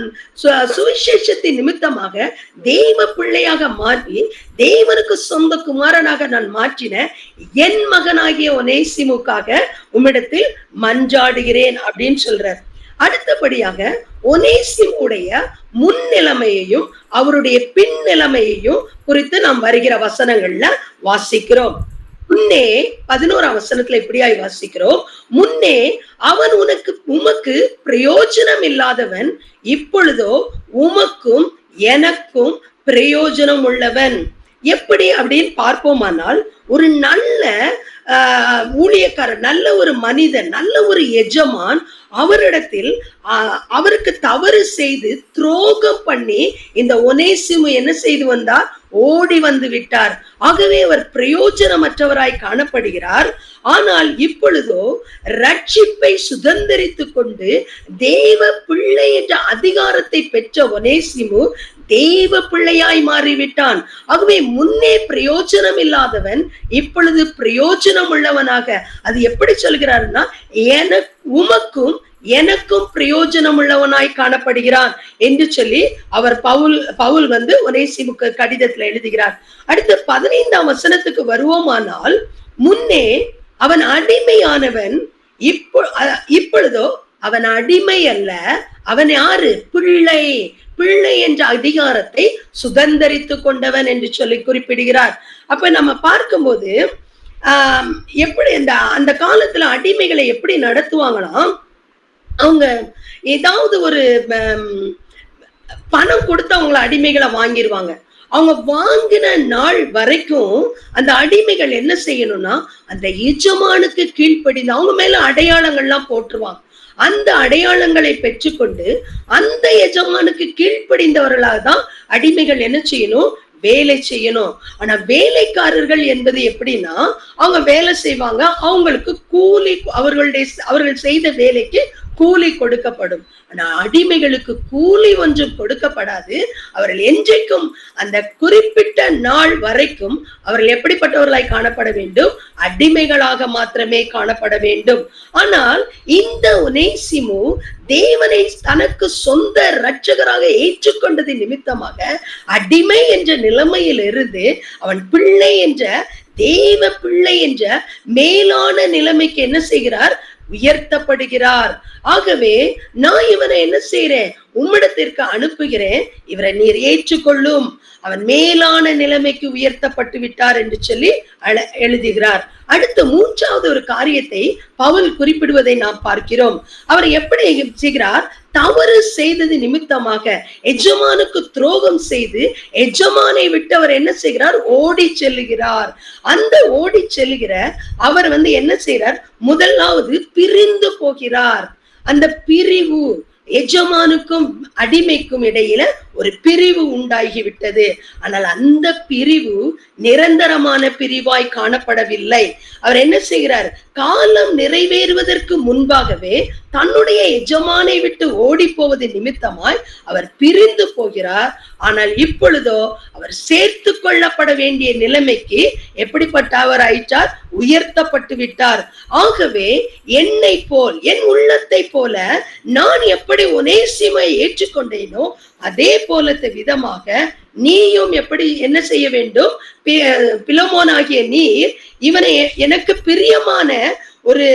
சுவிசேஷத்தின் நிமித்தமாக தெய்வ பிள்ளையாக மாற்றி தேவனுக்கு சொந்த குமாரனாக நான் மாற்றின என் மகனாகிய ஒனேசிமுக்காக உம்மிடத்தில் மன்றாடுகிறேன் அப்படின்னு சொல்றார். அடுத்தபடியாக ஒனேசிமுடைய முன் நிலைமையையும் அவருடைய பின் நிலைமையையும் குறித்து நாம் வருகிற வசனங்கள்ல வாசிக்கிறோம். முன்னே 11ஆம் வசனத்துல இப்படியாய் வாசிக்கிறோம், முன்னே அவன் உமக்கு பிரயோஜனம் இல்லாதவன், இப்பொழுதோ உமக்கும் எனக்கும் பிரயோஜனம் உள்ளவன். எப்படி அப்படின்னு பார்ப்போமானால், ஒரு நல்ல ஊழியக்காரர், நல்ல ஒரு மனிதன், நல்ல ஒரு எஜமான் அவரிடத்தில் அவருக்கு தவறு செய்து துரோகம் பண்ணி இந்த ஒனேசிமு என்ன செய்து வந்தார்? ஓடி வந்து விட்டார். ஆகவே அவர் பிரயோஜனமற்றவராய் காணப்படுகிறார். ஆனால் இப்பொழுதோ ரட்சிப்பை சுதந்திரித்துக் கொண்டு தேவ பிள்ளை என்ற அதிகாரத்தை பெற்ற ஒனேசிமு தேவ பிள்ளையாய் மாறிவிட்டான். ஆகவே முன்னே பிரயோஜனம் இல்லாதவன் இப்பொழுது பிரயோஜனம் உள்ளவனாக, அது எப்படி சொல்கிறாருன்னா, உமக்கும் எனக்கும் பிரயோஜனம் உள்ளவனாய் காணப்படுகிறான் என்று சொல்லி அவர் பவுல் வந்து ஒனேசிமுக்கு கடிதத்துல எழுதுகிறார். அடுத்து 15ஆம் வசனத்துக்கு வருவோமானால், முன்னே அவன் அடிமையானவன், இப்பொழுதோ அவன் அடிமை அல்ல, அவன் யாரு? பிள்ளை. பிள்ளை என்ற அதிகாரத்தை சுதந்திரித்து கொண்டவன் என்று சொல்லி குறிப்பிடுகிறார். அப்ப நம்ம பார்க்கும்போது எப்படி அந்த காலத்துல அடிமைகளை எப்படி நடத்துவாங்களாம், அவங்க ஏதாவது ஒரு பணம் கொடுத்து அவங்கள அடிமைகளை வாங்கிடுவாங்க. அவங்க வாங்கின நாள் வரைக்கும் அந்த அடிமைகள் என்ன செய்யணும்னா, அந்த எஜமானுக்கு கீழ்ப்படிந்து அவங்க மேல அடையாளங்கள்லாம் போட்டுருவாங்க. அந்த அடையாளங்களை பெற்றுக்கொண்டு அந்த எஜமானுக்கு கீழ்ப்படிந்தவர்களாக தான் அடிமைகள் என்ன செய்யணும்? வேலை செய்யணும். ஆனா வேலைக்காரர்கள் என்பது எப்படின்னா, அவங்க வேலை செய்வாங்க, அவங்களுக்கு கூலி, அவர்கள் செய்த வேலைக்கு கூலி கொடுக்கப்படும். ஆனா அடிமைகளுக்கு கூலி ஒன்றும் கொடுக்கப்படாது. அவர்கள் என்றைக்கும் அந்த குறிப்பிட்ட நாள் வரைக்கும் அவர்கள் எப்படிப்பட்டவர்களாய் காணப்பட வேண்டும்? அடிமைகளாக மாத்திரமே காணப்பட வேண்டும். ஆனால் இந்த ஒனேசிமு தேவனை தனக்கு சொந்த இரட்சகராக ஏற்றுக்கொண்டது நிமித்தமாக அடிமை என்ற நிலைமையில் இருந்து அவன் பிள்ளை என்ற, தேவ பிள்ளை என்ற மேலான நிலைமைக்கு என்ன செய்கிறார்? உயர்த்தப்படுகிறார். ஆகவே நான் இவனை என்ன செய்யறேன்? உம்மிடத்திற்கு அனுப்புகிறேன், இவரை நீர் ஏற்றுக்கொள்ளும், அவன் மேலான நிலைமைக்கு உயர்த்தப்பட்டு விட்டார் என்று சொல்லி எழுதுகிறார். அடுத்து 3வது ஒரு காரியத்தை பவுல் குறிப்பிடுவதை நாம் பார்க்கிறோம். அவர் எப்படி செய்கிறார்? தவறு செய்தது நிமித்தமாக எஜமானுக்கு துரோகம் செய்து எஜமானை விட்டு அவர் என்ன செய்கிறார்? ஓடி செல்லுகிறார். அந்த ஓடி செல்லுகிற அவர் வந்து என்ன செய்கிறார்? முதலாவது பிரிந்து போகிறார். அந்த பிரிவு, எஜமானுக்கும் அடிமைக்கும் இடையில ஒரு பிரிவு உண்டாகிவிட்டது. ஆனால் அந்த பிரிவு நிரந்தரமான பிரிவாய் காணப்படவில்லை. அவர் என்ன செய்கிறார்? காலம் நிறைவேறுவதற்கு முன்பாகவே தன்னுடைய எஜமானை விட்டு ஓடி போவது நிமித்தமாய் அவர் பிரிந்து போகிறார். ஆனால் இப்பொழுதோ அவர் சேர்த்து கொள்ளப்பட வேண்டிய நிலைமைக்கு எப்படிப்பட்டவர் ஆயிட்டார்? உயர்த்தப்பட்டு விட்டார். ஆகவே என்னை போல், என் உள்ளத்தை போல நான் எப்படி ஒனேசிமை ஏற்றுக்கொண்டேனோ அதே போலத்த விதமாக நீயும் எப்படி என்ன செய்ய வேண்டும்? பிலமோனாகிய நீர் இவனை எனக்கு பிரியமான ஒரு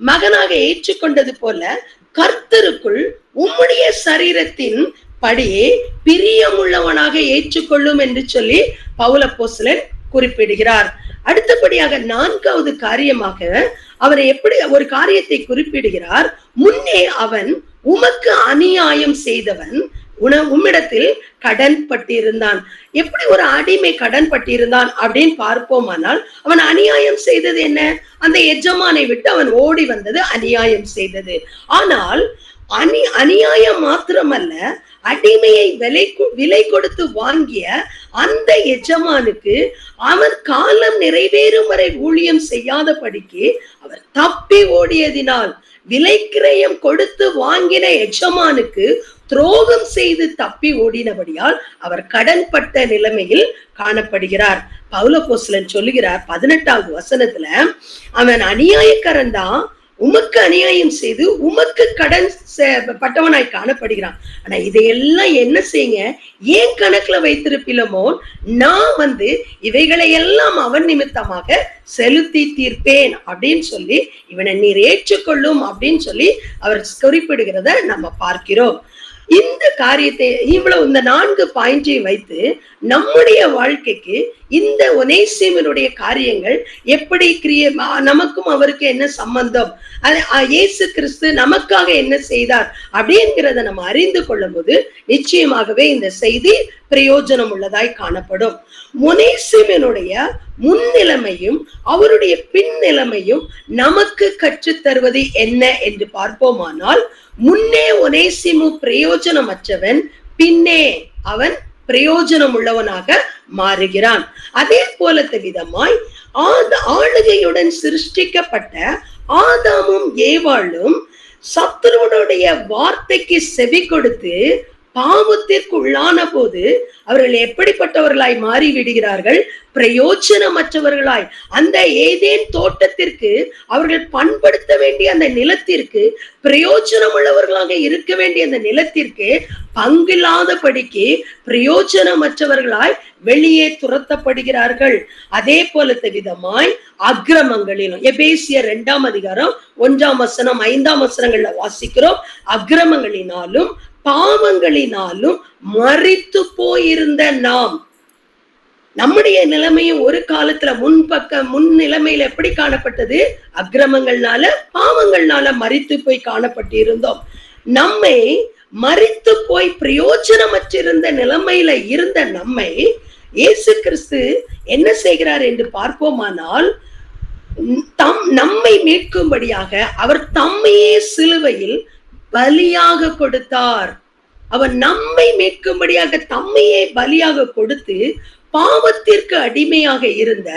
மகனாக ஏற்றுக்கொண்டது போல கர்த்தருக்குள் உம்முடைய சரீரத்தின் படியே பிரியமுள்ளவனாக ஏற்றுக்கொள்ளும் என்று சொல்லி பவுல் அப்போஸ்தலன் குறிப்பிடுகிறார். அடுத்தபடியாக 4வது காரியமாக அவர் எப்படி ஒரு காரியத்தை குறிப்பிடுகிறார்? முன்னே அவன் உமக்கு அநியாயம் செய்தவன், உம்மிடத்தில் கடன் பட்டிருந்தான். எப்படி ஒரு அடிமை கடன் பட்டிருந்தான் அப்படின்னு பார்ப்போமானால், அவன் அநியாயம் செய்தது என்ன? அந்த எஜமானை விட்டு அவன் ஓடி வந்தது அநியாயம் செய்தது. ஆனால் அநியாயம் மாத்திரமல்ல, அடிமையை விலை கொடுத்து வாங்கிய அந்த எஜமானுக்கு அவர் காலம் நிறைவேறும் வரை ஊழியம் செய்யாதபடிக்கு அவர் தப்பி ஓடியதினால், விலைக்கிரயம் கொடுத்து வாங்கின எஜமானுக்கு துரோகம் செய்து தப்பி ஓடினபடியால் அவர் கடன்பட்ட நிலைமையில் காணப்படுகிறார். பவுல் அப்போஸ்தலன் சொல்லுகிறார் 18வது வசனத்துல, அவன் அநியாயக்காரன் தான், உமக்கு அநியாயம் செய்து உமக்கு கடன் பட்டவனாய் காணப்படுகிறான். ஆனா இதையெல்லாம் என்ன செய்யுங்க, ஏன் கணக்குல வைத்திருப்பிலமோன், நான் இவைகளை எல்லாம் அவன் நிமித்தமாக செலுத்தி தீர்ப்பேன் அப்படின்னு சொல்லி இவனை நீர் ஏற்றுக்கொள்ளும் அப்படின்னு சொல்லி அவர் குறிப்பிடுகிறத நம்ம பார்க்கிறோம். இந்த காரியத்தை இவ்வளவு இந்த 4 பாயிண்டையும் வைத்து நம்முடைய வாழ்க்கைக்கு இந்த ஒனேசிமுடைய காரியங்கள் எப்படி நமக்கும் அவருக்கு என்ன சம்பந்தம், இயேசு கிறிஸ்து நமக்காக என்ன செய்தார் அப்படிங்கிறத நம்ம அறிந்து கொள்ளும் போது நிச்சயமாகவே இந்த செய்தி பிரயோஜனம் உள்ளதாய் காணப்படும். ஒனேசிமுடைய முன்னிலைமையும் அவருடைய பின் நிலைமையும் நமக்கு கற்றுத் தருவது என்ன என்று பார்ப்போமானால், முன்னே ஒனேசிமு பிரயோஜனமற்றவன், பின்னே அவன் பிரயோஜனம் உள்ளவனாக மாறுகிறான். அதே போலத்த விதமாய் ஆளுகையுடன் சிருஷ்டிக்கப்பட்ட ஆதாமும் ஏவாளும் சத்துருவனுடைய வார்த்தைக்கு செவி கொடுத்து பாவத்திற்கு உள்ளான போது அவர்கள் எப்படிப்பட்டவர்களாய் மாறி விடுகிறார்கள்? பிரயோஜனமற்றவர்களாய். அந்த ஏதேன் தோட்டத்திற்கு அவர்கள் பண்படுத்த வேண்டிய அந்த நிலத்திற்கு, பிரயோஜனம் உள்ளவர்களாக இருக்க வேண்டிய அந்த நிலத்திற்கு பங்கில்லாதபடிக்கு பிரயோஜனமற்றவர்களாய் வெளியே துரத்தப்படுகிறார்கள். அதே போலத்த விதமாய் அக்கிரமங்களிலும், எபேசியர் 2ஆம் அதிகாரம் 1ஆம் வசனம் 5ஆம் வசனங்கள்ல வாசிக்கிறோம், அக்கிரமங்களினாலும் பாவங்களினாலும் மரித்து போயிருந்த நாம், நம்முடைய நிலைமையும் ஒரு காலத்துல முன் நிலைமையில எப்படி காணப்பட்டது? அக்கிரமங்கள்னால பாவங்கள்னால மரித்து போய் காணப்பட்டிருந்தோம். நம்மை மரித்து போய் பிரயோஜனமற்றிருந்த நிலைமையில இருந்த நம்மை இயேசு கிறிஸ்து என்ன செய்கிறார் என்று பார்ப்போமானால், நம்மை மீட்கும்படியாக அவர் தம்மையே சிலுவையில் பலியாக கொடுத்தார். அவர் நம்மை மீட்கும்படியாக தம்மையே பலியாக கொடுத்து பாவத்திற்கு அடிமையாக இருந்த,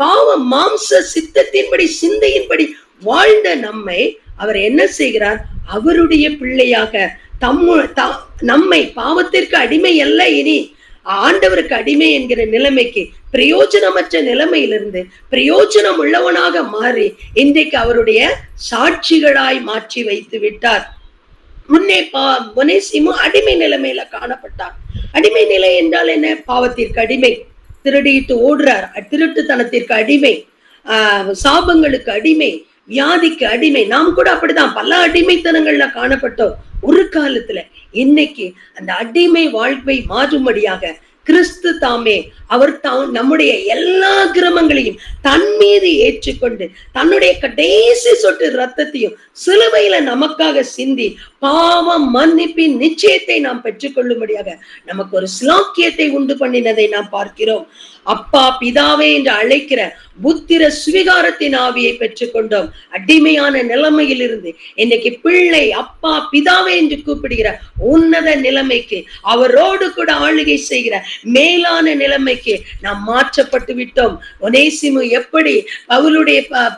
பாவ மாம்ச சித்தத்தின்படி சிந்தையின்படி வாழ்ந்த நம்மை அவர் என்ன செய்கிறார்? அவருடைய பிள்ளையாக நம்மை பாவத்திற்கு அடிமை அல்ல, இனி ஆண்டவருக்கு அடிமை என்கிற நிலைமைக்கு, பிரயோஜனமற்ற நிலைமையிலிருந்து பிரயோஜனம் உள்ளவனாக மாறி இன்றைக்கு அவருடைய சாட்சிகளாய் மாற்றி வைத்து விட்டார். முன்னே ஒனேசிமு அடிமை நிலைமையில காணப்பட்டார். அடிமை நிலை என்றால் என்ன? பாவத்திற்கு அடிமை, திருடிட்டு ஓடுறார், திருட்டுத்தனத்திற்கு அடிமை, சாபங்களுக்கு அடிமை, வியாதிக்கு அடிமை. நாம் கூட அப்படிதான் பல அடிமைத்தனங்கள்ல காணப்பட்டோம் ஒரு காலத்துல. இன்னைக்கு அந்த அடிமை வாழ்வை மாற்றும்படியாக கிறிஸ்து தாமே அவர் நம்முடைய எல்லா கிரமங்களையும் தன் மீது ஏற்றுக்கொண்டு தன்னுடைய கடைசி சொட்டு ரத்தத்தையும் சிலுவையில நமக்காக சிந்தி பாவம் மன்னிப்பின் நிச்சயத்தை நாம் பெற்றுக்கொள்ளும்படியாக நமக்கு ஒரு சிலாக்கியத்தை உண்டு பண்ணினதை நாம் பார்க்கிறோம். அப்பா பிதாவே என்று அழைக்கிற புத்திர சுவிகாரத்தின் ஆவியை பெற்றுக்கொண்டோம். அடிமையான நிலைமையில் இருந்து இன்னைக்கு பிள்ளை அப்பா பிதாவே என்று கூப்பிடுகிற உன்னத நிலைமைக்கு, அவரோடு கூட ஆளுகை செய்கிற மேலான நிலைமைக்கு நாம் மாற்றப்பட்டு விட்டோம். ஒனேசிமு எப்படி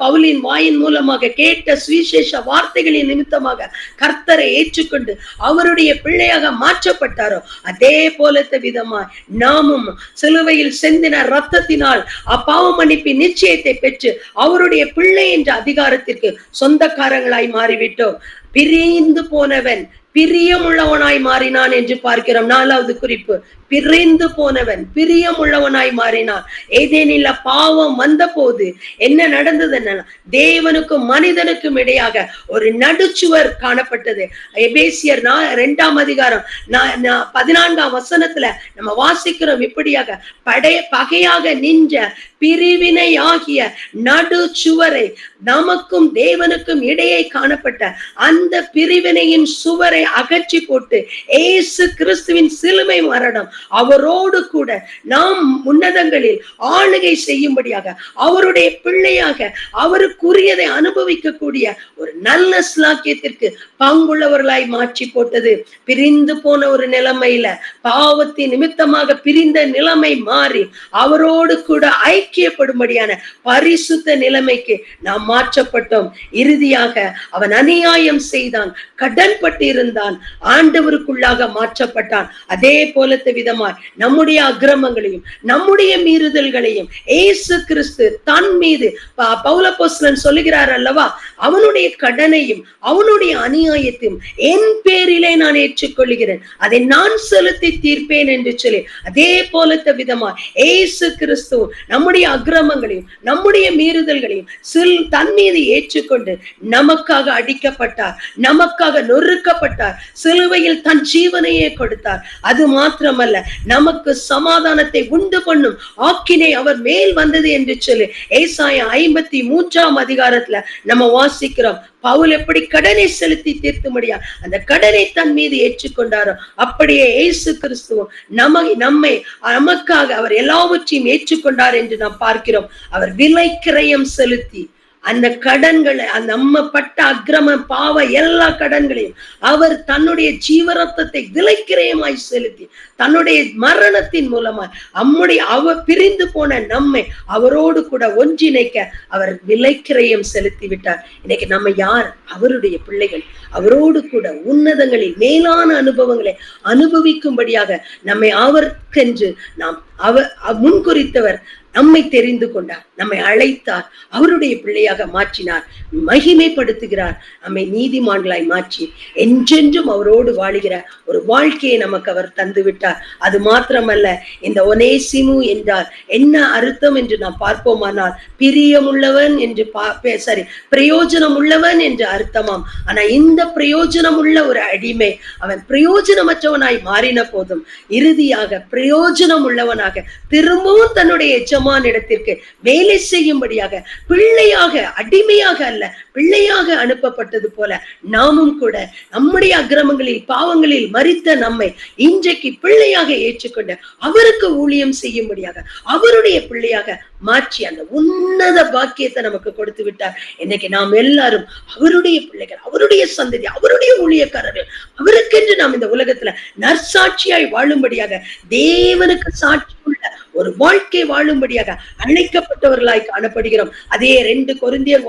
பவுலின் வாயின் மூலமாக கேட்ட சுவிசேஷ வார்த்தைகளின் நிமித்தமாக கர்த்தரை ஏற்றுக்கொண்டு அவருடைய பிள்ளையாக மாற்றப்பட்டாரோ, அதே போலத்த விதமாய் நாமும் சிலுவையில் செந்தின ரத்தத்தினால் அப்பாவ மன்னிப்பின் நிச்சயத்தை பெற்று அவருடைய பிள்ளை என்ற அதிகாரத்திற்கு சொந்தக்காரங்களாய் மாறிவிட்டோம். பிரிந்து போனவன் பிரியமுள்ளவனாய் மாறினான் என்று பார்க்கிறோம். 4வது குறிப்பு, பிரிந்து போனவன் பிரியமுள்ளவனாய் மாறினான். ஏதேனில் பாவம் வந்த போது என்ன நடந்தது? தேவனுக்கும் மனிதனுக்கும் இடையாக ஒரு நடுச்சுவர் காணப்பட்டது. எபேசியர் 2ஆம் அதிகாரம் 14ஆம் வசனத்துல நம்ம வாசிக்கிறோம் இப்படியாக, பகையாக நின்ற பிரிவினை ஆகிய நடுச்சுவரை, நமக்கும் தேவனுக்கும் இடையே காணப்பட்ட அந்த பிரிவினையின் சுவரை அகற்றி போட்டு இயேசு கிறிஸ்துவின் சிலுவை மரணம் அவரோடு கூட நாம் உன்னதங்களில் ஆளுகை செய்யும்படியாக அவருடைய பிள்ளையாக அவருக்குரியதை அனுபவிக்கக்கூடிய ஒரு நல்ல ஸ்லாக்கியத்திற்கு பங்குள்ளவர்களாய் மாற்றி போட்டது. பிரிந்து போன ஒரு நிலைமையில பாவத்தின் நிமித்தமாக பிரிந்த நிலைமை மாறி அவரோடு கூட ஐக்கியப்படும்படியான பரிசுத்த நிலைமைக்கு நாம் மாற்றப்பட்டோம். இறுதியாக அவன் அநியாயம் செய்தான், கடன் பட்டிருந்தான், இருந்தான், ஆண்டவருக்குள்ளாக மாற்றப்பட்டான். அதே போலத்த விதமாய் நம்முடைய அக்கிரமங்களையும் நம்முடைய மீறுதல்களையும் இயேசு கிறிஸ்து தன் மீது பவுலப்போஸ்தலன் சொல்லுகிறார் அல்லவா, அவனுடைய கடனையும் அவனுடைய அநியாயத்தையும் என் பேரிலே நான் ஏற்றுக்கொள்கிறேன், அதை நான் செலுத்தி தீர்ப்பேன் என்று சொல்லி அதே போலத்த விதமாய் இயேசு கிறிஸ்து நம்முடைய அக்கிரமங்களையும் நம்முடைய மீறுதல்களையும் தன் மீது ஏற்றுக்கொண்டு நமக்காக அடிக்கப்பட்டார், நமக்காக நொறுக்கப்பட்டார், சிலுவையில் தன் ஜீவனையே கொடுத்தார். அது மாத்திரமல்ல, நமக்கு சமாதானத்தை உண்டு பண்ணும் ஆக்கினை அவர் மேல் வந்தது என்று சொல்லி ஏசாயா 53ஆம் அதிகாரத்துல நம்ம வாசிக்கிறோம். பவுல் எப்படி கடனை செலுத்தி தீர்த்து முடியா அந்த கடனை தன் மீது ஏற்றுக்கொண்டாரோ, அப்படியே இயேசு கிறிஸ்துவும் நமக்காக அவர் எல்லாவற்றையும் ஏற்றுக்கொண்டார் என்று நாம் பார்க்கிறோம். அவர் விலை கிரயம் செலுத்தி அந்த கடன்களை, அந்த நம்ம பட்ட அக்கிரம பாவ எல்லா கடன்களையும் அவர் தன்னுடைய ஜீவரத்தத்தை விலைக்கிரயமாய் செலுத்தி தன்னுடைய மரணத்தின் மூலமாய் பிரிந்து போன நம்மை அவரோடு கூட ஒன்றிணைக்க அவர் விலைக்கிரயம் செலுத்தி விட்டார். இன்னைக்கு நம்ம யார்? அவருடைய பிள்ளைகள். அவரோடு கூட உன்னதங்களில் மேலான அனுபவங்களை அனுபவிக்கும்படியாக நம்மை அவருக்கென்று நாம் முன்குறித்தவர் நம்மை தெரிந்து கொண்டார், நம்மை அழைத்தார், அவருடைய பிள்ளையாக மாற்றினார், மகிமைப்படுத்துகிறார், நம்மை நீதிமான்களாய் மாற்றி என்றென்றும் அவரோடு வாழுகிறார் ஒரு வாழ்க்கையை நமக்கு அவர் தந்து விட்டார். அது மாத்திரமல்ல, இந்த ஒனேசிமு என்றால் என்ன அர்த்தம் என்று நாம் பார்ப்போமானால், பிரியமுள்ளவன் என்று பிரயோஜனம் உள்ளவன் என்று அர்த்தமாம். ஆனா இந்த பிரயோஜனம் உள்ள ஒரு அடிமை அவன் பிரயோஜனமற்றவனாய் மாறின போதும் இறுதியாக பிரயோஜனம் உள்ளவனாக திரும்பவும் தன்னுடைய இடத்திற்கு வேலை செய்யும்படியாக பிள்ளையாக, அடிமையாக அல்ல பிள்ளையாக அனுப்பப்பட்டது போல நாமும் கூட நம்முடைய அக்கிரமங்களில் பாவங்களில் மரித்த நம்மை இன்றைக்கு பிள்ளையாக ஏற்றுக்கொண்டு அவருக்கு ஊழியம் செய்யும்படியாக அவருடைய பிள்ளையாக மாற்றி அந்த உன்னத பாக்கியத்தை நமக்கு கொடுத்து விட்டார். இன்னைக்கு நாம் எல்லாரும் அவருடைய பிள்ளைகள், அவருடைய சந்ததி, அவருடைய ஊழியக்காரர்கள். அவருக்கென்று நாம் இந்த உலகத்துல நற்சாட்சியாய் வாழும்படியாக, தேவனுக்கு சாட்சி உள்ள ஒரு வாழ்க்கை வாழும்படியாக அழைக்கப்பட்டவர்களாய் காணப்படுகிறோம். அதே 2 கொரிந்தியர்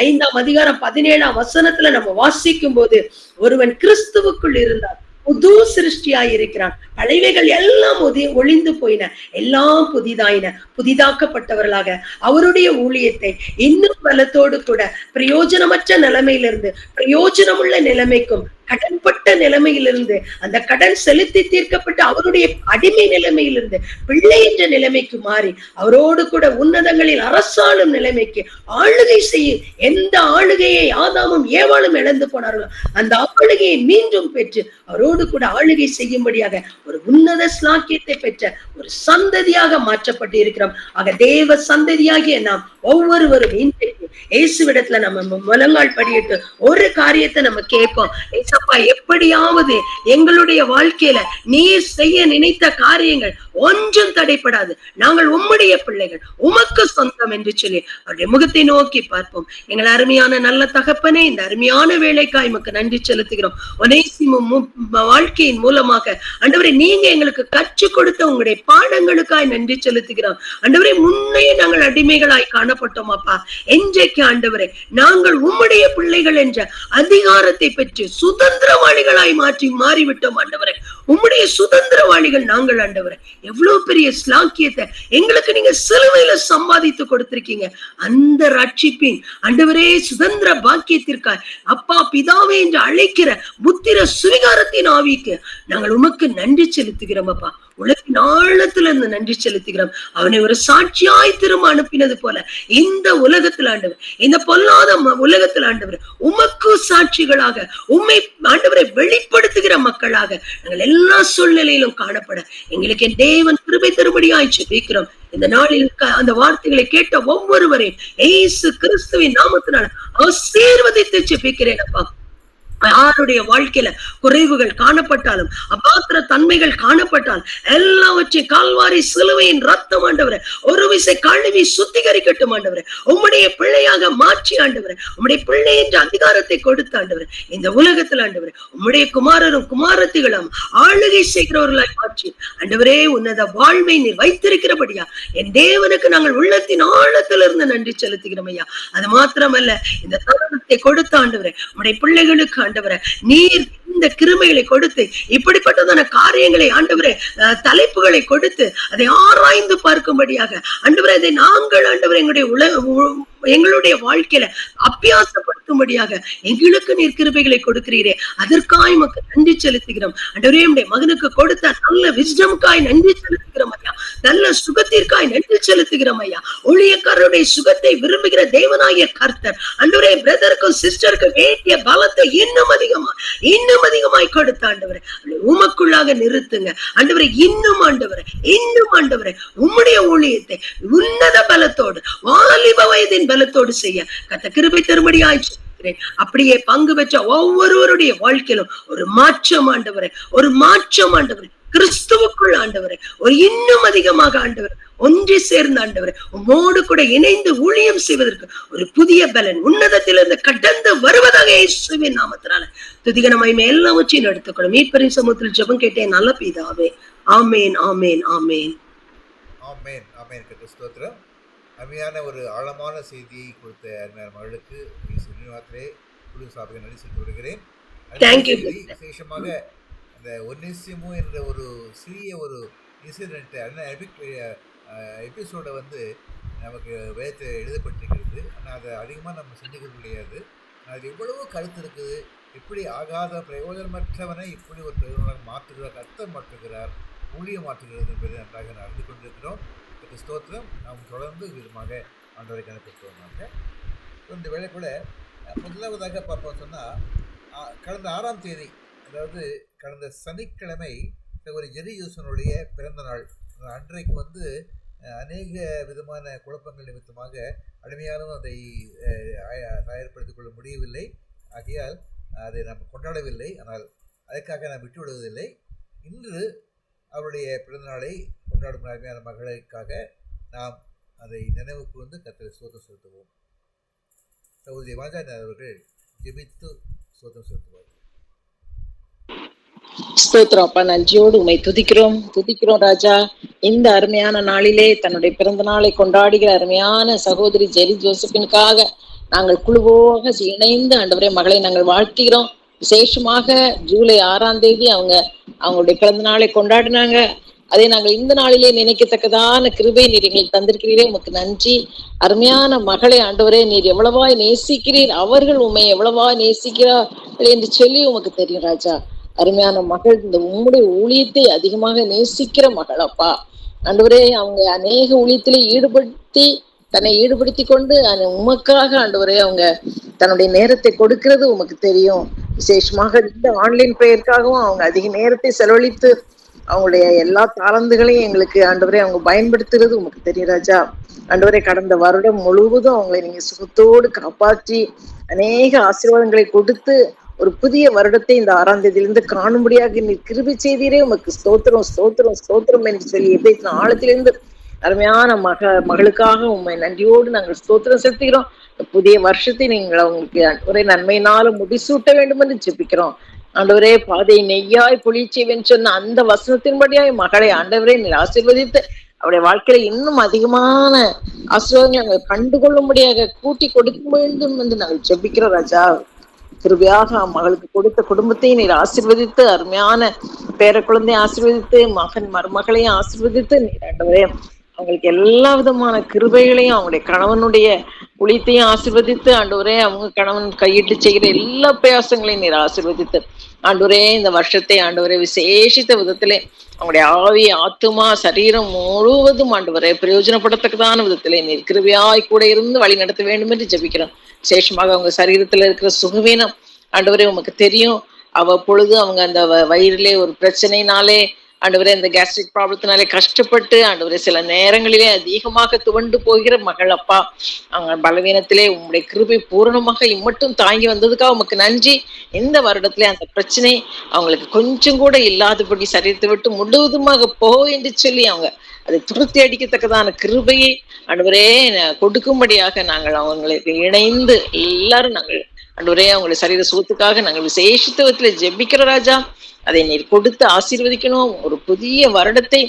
5ஆம் அதிகாரம் 17ஆம் வசனத்துல நம்ம வாசிக்கும் போது, ஒருவன் கிறிஸ்துவுக்குள் இருந்தார் புது சிருஷ்டியாய் இருக்கிறான், பழைவைகள் எல்லாம் ஒளிந்து போயின, எல்லாம் புதிதாயின, புதிதாக்கப்பட்டவர்களாக அவருடைய ஊழியத்தை இன்னும் பலத்தோடு கூட பிரயோஜனமற்ற நிலைமையிலிருந்து பிரயோஜனமுள்ள நிலைமைக்கும், கடன்பட்ட நிலைமையிலிருந்து அந்த கடன் செலுத்தி தீர்க்கப்பட்ட அவருடைய அடிமை நிலைமையிலிருந்து பிள்ளை என்ற நிலைமைக்கு மாறி அவரோடு கூட உன்னதங்களில் அரசாளும் நிலைமைக்கு ஆளுகை செய்ய, எந்த ஆளுகையை ஆதாமும் ஏவாளும் இழந்து போனார்களோ அந்த ஆளுகையை மீண்டும் பெற்று அவரோடு கூட ஆளுகை செய்யும்படியாக ஒரு உன்னத ஸ்லாக்கியத்தை பெற்ற ஒரு சந்ததியாக மாற்றப்பட்டு இருக்கிறோம். ஆக தேவ சந்ததியாகிய நாம் ஒவ்வொருவரும் இன்றைக்கு இயேசுவிடத்துல நம்ம முழங்கால் படியிட்டு ஒரு காரியத்தை நம்ம கேட்போம். ஏசப்பா, எப்படியாவது எங்களுடைய வாழ்க்கையில நீர் செய்ய நினைத்த காரியங்கள் ஒன்றும் தடைப்படாது, நாங்கள் உம்முடைய பிள்ளைகள், உமக்கு சொந்தம் என்று சொல்லி அவருடைய முகத்தை நோக்கி பார்ப்போம். எங்கள் அருமையான நல்ல தகப்பனே, இந்த அருமையான வேலைக்காய் உமக்கு நன்றி செலுத்துகிறோம். ஒனேசிமு வாழ்க்கையின் மூலமாக ஆண்டவரே நீங்க எங்களுக்கு கற்றுக் கொடுத்த உங்களுடைய பாடங்களுக்காய் நன்றி செலுத்துகிறோம். ஆண்டவரே, முன்னையே நாங்கள் அடிமைகளாய் காணப்பட்டோம் அப்பா. இன்றைக்கு ஆண்டவரே நாங்கள் உம்முடைய பிள்ளைகள் என்ற அதிகாரத்தை பெற்று சுதந்திரவாளிகளாய் மாறிவிட்டோம் ஆண்டவரே. உம்முடைய சுதந்திரவாளிகள் நாங்கள் ஆண்டவரே. எவ்வளவு பெரிய ஸ்லாக்கியத்தை எங்களுக்கு நீங்க சிலுவையில சம்பாதித்து கொடுத்திருக்கீங்க. அந்த ரட்சிப்பின் ஆண்டவரே சுதந்திர பாக்கியத்திற்காய் அப்பா பிதாவே என்று அழைக்கிற புத்திர சுவிகாரத்தின் ஆவிக்கு நாங்கள் உமக்கு நன்றி செலுத்துகிறோம் அப்பா. உலகின் ஆழத்துல இருந்து நன்றி செலுத்துகிறோம். அவனை ஒரு சாட்சியாய் திரும்ப அனுப்பினது போல இந்த உலகத்தில் ஆண்டவர், இந்த பொல்லாத உலகத்தில் ஆண்டவர் உமக்கு சாட்சிகளாக உம்மை ஆண்டவரை வெளிப்படுத்துகிற மக்களாக நாங்கள் எல்லா சூழ்நிலையிலும் காணப்பட எங்களுக்கு என் தேவன் கிருபை தரும்படியாய் ஜெபிக்கிறோம். இந்த நாளில் அந்த வார்த்தைகளை கேட்ட ஒவ்வொருவரையும் இயேசு கிறிஸ்துவின் நாமத்தினால் ஆசீர்வதித்து ஜெபிக்கிறேன் அப்பா. யாருடைய வாழ்க்கையில குறைவுகள் காணப்பட்டாலும், அபாத்திர தன்மைகள் காணப்பட்டால் எல்லாவற்றையும் கால்வாரி சிலுவையின் ரத்தம் ஆண்டவரே ஒரு விசை கழுவி சுத்திகரிக்கட்டும் ஆண்டவரே. உம்முடைய பிள்ளையாக மாற்றி ஆண்டவரே, உம்முடைய பிள்ளை என்ற அதிகாரத்தை கொடுத்த ஆண்டவரே இந்த உலகத்தில் ஆண்டவரே உம்முடைய குமாரரும் குமாரத்திகளும் ஆளுகை செய்கிறவர்களாய் மாற்றி ஆண்டவரே உன்னத வாழ்வை நீர் வைத்திருக்கிறபடியா என் தேவனுக்கு நாங்கள் உள்ளத்தின் ஆழத்திலிருந்து நன்றி செலுத்துகிறோம் ஐயா. அது மாத்திரமல்ல, இந்த தருணத்தை கொடுத்த ஆண்டவரே உம்முடைய பிள்ளைகளுக்கு ஆண்டவரே நீர் இந்த கிருமைகளை கொடுத்து இப்படிப்பட்டதான காரியங்களை ஆண்டவரே தலைப்புகளை கொடுத்து அதை ஆராய்ந்து பார்க்கும்படியாக ஆண்டவரே அதை நாங்கள் ஆண்டவரே எங்களுடைய வாழ்க்கையில அபியாசப்படுத்தும்படியாக எங்களுக்கு நீர் கிருபைகளை கொடுக்கிறீரே, அதற்காய் மக்கள் நன்றி செலுத்துகிறோம். ஆண்டவரே உம்முடைய மகனுக்கு கொடுத்த நல்ல விஸ்டம்காய் நன்றி செலுத்துகிறோம் ஐயா, நல்ல சுகத்திற்காய் நன்றி செலுத்துகிறோம் ஐயா. ஊழியக்காரருடைய சுகத்தை விரும்புகிற தேவனாகிய கர்த்தர் ஆண்டவரே பிரதருக்கும் சிஸ்டருக்கும் வேண்டிய பலத்தை இன்னும் அதிகமாய் கொடுத்த ஆண்டவரே உமக்குள்ளாக நிறுத்துங்க ஆண்டவரே. இன்னும் ஆண்டவரே உம்முடைய ஊழியத்தை உன்னத பலத்தோடு வாலிப வயதின் பலத்தோடு செய்ய கர்த்தர் கிருபை தரும்படியாய் ஜெபிக்கிறேன். அப்படியே பங்கு பெற்ற ஒவ்வொருவருடைய வாழ்க்கையிலும் ஒரு மாற்றம் ஆண்டவரே, கிறிஸ்துவுக்குள் ஆண்டவரே, ஒரு இன்னும் அதிகமாக ஆண்டவர் ஒன்றி சேர்ந்த ஆண்டவரே உம்மோடு கூட இணைந்து ஊழியம் செய்வதற்கு ஒரு புதிய பலன் உன்னதத்திலிருந்து கடந்து வருவதாக இயேசுவின் நாமத்தினால துதிகன மகிமை எல்லாவற்றையும் எடுத்துக்கொள்ளும். மீட்பரின் சமூகத்தில் ஜெபம் கேட்டேன் நல்ல பிதாவே. ஆமேன் ஆமேன் ஆமேன் ஆமேன் ஆமேன். ஸ்தோத்திரம். அருமையான ஒரு ஆழமான செய்தியை கொடுத்த அருமையான மகளுக்கு நினைவாத்திலே குழு சார்பாக நன்றி செலுத்தி வருகிறேன். விசேஷமாக அந்த ஒன்னேசியமோ என்ற ஒரு சிறிய ஒரு இன்சிடென்ட் எபிசோடை நமக்கு வேதத்தை எழுதப்பட்டிருக்கிறது. ஆனால் அதை அதிகமாக நம்ம சிந்திக்க முடியாது. அது எவ்வளவோ கருத்து இருக்குது. எப்படி ஆகாத பிரயோஜனமற்றவனை இப்படி ஒரு பிரயோஜனமாக மாற்றுகிறார், கர்த்தர் மாற்றுகிறார், ஊழியம் மாற்றுகிறது என்பதை நன்றாக அறிந்து கொண்டிருக்கிறோம். ஸ்தோத்திரம். நாம் தொடர்ந்து விதமாக ஆண்டவரை கணக்கிட்டுவாங்க. இந்த வேளை கூட முதலாவதாக பார்ப்போம் சொன்னால், கடந்த 6ஆம் தேதி, அதாவது கடந்த சனிக்கிழமை ஒரு ஜெரி ஜோசனுடைய பிறந்த நாள். அன்றைக்கு அநேக விதமான குழப்பங்கள் நிமித்தமாக அடிமையாலும் அதை தயார்படுத்திக் கொள்ள முடியவில்லை. ஆகையால் அதை நாம் கொண்டாடவில்லை. ஆனால் அதற்காக நாம் விட்டுவிடுவதில்லை. இன்று அவருடைய பிறந்தநாளை கொண்டாடும் அருமையான மகளுக்காக நாம் அதை நினைவுக்கு கர்த்தரை ஸ்தோத்திரம் செலுத்துவோம். சகோதரி வாஞ்சாயன் அவர்கள் ஜெபித்து ஸ்தோத்திரம் செலுத்துவார். ஸ்தோத்திரம் அப்பா, நன்றியோடு உம்மை துதிக்கிறோம் ராஜா. இந்த அருமையான நாளிலே தன்னுடைய பிறந்த நாளை கொண்டாடுகிற அருமையான சகோதரி ஜெரி ஜோசப்பினுக்காக நாங்கள் குழுவோக இணைந்து ஆண்டவரே மகளை நாங்கள் வாழ்த்துகிறோம். விசேஷமாக ஜூலை 6ஆம் தேதி அவங்களுடைய பிறந்த நாளை கொண்டாடினாங்க. அதை நாங்கள் இந்த நாளிலே நினைக்கத்தக்கதான கிருபை நீர் எங்களுக்கு தந்திருக்கிறீரே, உமக்கு நன்றி. அருமையான மகளை ஆண்டவரே நீர் எவ்வளவாய் நேசிக்கிறீர், அவர்கள் உண்மை எவ்வளவாய் நேசிக்கிறார்கள் என்று சொல்லி உமக்கு தெரியும் ராஜா. அருமையான மகள் இந்த உம்முடைய ஊழியத்தை அதிகமாக நேசிக்கிற மகள் அப்பா ஆண்டவரே. அவங்க அநேக ஊழியத்திலே தன்னை ஈடுபடுத்தி கொண்டு உமக்காக ஆண்டவரே அவங்க தன்னுடைய நேரத்தை கொடுக்கிறது உமக்கு தெரியும். விசேஷமாக இந்த ஆன்லைன் பிரேயருக்காகவும் அவங்க அதிக நேரத்தை செலவழித்து அவங்களுடைய எல்லா தாளந்துகளையும் எங்களுக்கு ஆண்டவரே அவங்க பயன்படுத்துறது உமக்கு தெரியும் ராஜா. ஆண்டவரே கடந்த வருடம் முழுவதும் அவங்களை நீங்க சுகத்தோடு காப்பாற்றி அநேக ஆசீர்வாதங்களை கொடுத்து ஒரு புதிய வருடத்தை இந்த 6ஆம் தேதியிலிருந்து காணும்படியாக நீ கிருபை செய்தீரே, உமக்கு ஸ்தோத்திரம் என்று சொல்லி எப்படி ஆழத்திலிருந்து அருமையான மகளுக்காக உண்மை நன்றியோடு நாங்கள் ஸ்தோத்திரம் செலுத்துகிறோம். புதிய வருஷத்தை நீங்கள் அவங்களுக்கு ஒரே நன்மையினாலும் முடிசூட்ட வேண்டும் என்று ஜெபிக்கிறோம். ஆண்டவரே பாதை நெய்யாய் பொழிச்சேவன் சொன்ன அந்த வசனத்தின்படியாய் மகளை ஆண்டவரே நீர் ஆசீர்வதித்து அவருடைய வாழ்க்கையில இன்னும் அதிகமான ஆசீர்வாதங்களை நாங்கள் கண்டுகொள்ளும்படியாக கூட்டி கொடுக்க வேண்டும் என்று நாங்கள் ஜெபிக்கிறோம் ராஜா. கிருபையாக மகளுக்கு கொடுத்த குடும்பத்தை நீர் ஆசீர்வதித்து அருமையான பேர குழந்தையை ஆசீர்வதித்து மருமகளையும் ஆசீர்வதித்து நீர் ஆண்டவரே அவங்களுக்கு எல்லா விதமான கிருபைகளையும் அவங்களுடைய கணவனுடைய ஊழியத்தையும் ஆசீர்வதித்து ஆண்டவரே அவங்க கணவன் கையிட்டு செய்கிற எல்லா பிரயாசங்களையும் நீர் ஆசீர்வதித்து ஆண்டவரே இந்த வருஷத்தை ஆண்டவரே விசேஷித்த விதத்திலே அவங்களுடைய ஆவி ஆத்துமா சரீரம் முழுவதும் ஆண்டவரே பிரயோஜனப்படத்தக்கதான விதத்திலே நீர் கிருபையாய் கூட இருந்து வழி நடத்த வேண்டும் என்று ஜெபிக்கிறோம். விசேஷமாக அவங்க சரீரத்துல இருக்கிற சுகவீனம் ஆண்டவரே உமக்கு தெரியும். அவ்வப்பொழுது அவங்க அந்த வயிறிலே ஒரு பிரச்சனைனாலே ஆண்டவரே இந்த கேஸ்ட்ரிக் ப்ராப்ளத்தினாலே கஷ்டப்பட்டு ஆண்டவரே சில நேரங்களிலே அதிகமாக துவண்டு போகிற மகள் அப்பா. அவங்க பலவீனத்திலே உங்களுடைய கிருபை பூரணமாக இம்மட்டும் தாங்கி வந்ததுக்காக உமக்கு நன்றி. இந்த வருடத்திலே அந்த பிரச்சனை அவங்களுக்கு கொஞ்சம் கூட இல்லாதபடி சரீரத்தை விட்டு முழுவதுமாக போ என்று சொல்லி அவங்க அதை துருத்தி அடிக்கத்தக்கதான கிருபையை ஆண்டவரே கொடுக்கும்படியாக நாங்கள் அவங்களுக்கு இணைந்து எல்லாரும் நாங்கள் ஆண்டவரே அவங்களுடைய சரீர சுகத்துக்காக நாங்கள் விசேஷத்துவத்துல ஜெபிக்கிற ராஜா. அதை நீர் கொடுத்து ஆசீர்வதிக்கணும். ஒரு புதிய வருடத்தை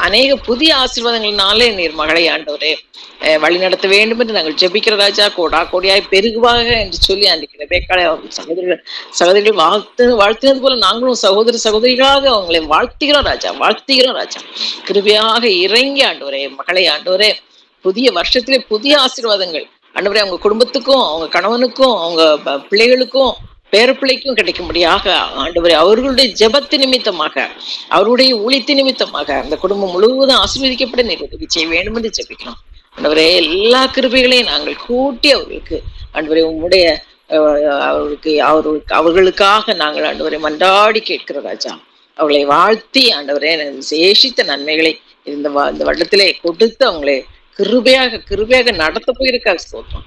அநேக புதிய ஆசீர்வாதங்களினாலே நீர் மகளை ஆண்டவரே வழி நடத்த வேண்டும் என்று நாங்கள் ஜெபிக்கிற ராஜா. கோடா கோடியாய் பெருகுவாக என்று சொல்லி அன்றைக்கு ரெபெக்காளை சகோதரிகள் வாழ்த்தினது போல நாங்களும் சகோதரிகளாக அவங்களை வாழ்த்துகிறோம் ராஜா. கிருபையாக இறங்கி ஆண்டவரே மகளை ஆண்டவரே புதிய வருஷத்திலே புதிய ஆசீர்வாதங்கள் ஆண்டவரே அவங்க குடும்பத்துக்கும் அவங்க கணவனுக்கும் அவங்க பிள்ளைகளுக்கும் பேரப்பிள்ளைக்கும் கிடைக்கும்படியாக ஆண்டவரே அவர்களுடைய ஜெபத்து நிமித்தமாக அவருடைய ஊழியத்து நிமித்தமாக அந்த குடும்பம் முழுவதும் ஆசீர்வதிக்கப்பட நீர் உதவி செய்ய வேண்டும் என்று ஜெபிக்கிறோம் ஆண்டவரே. எல்லா கிருபைகளையும் நாங்கள் கூட்டி அவர்களுக்கு ஆண்டவரே உம்முடைய அவர்களுக்காக நாங்கள் ஆண்டவரை மன்றாடி கேட்கிற ராஜா. அவர்களை வாழ்த்தி ஆண்டவரே விசேஷித்த நன்மைகளை இந்த வருடத்திலே கொடுத்து அவங்களை கிருபையாக நடத்த போயிருக்காங்க. ஸ்தோத்திரம்.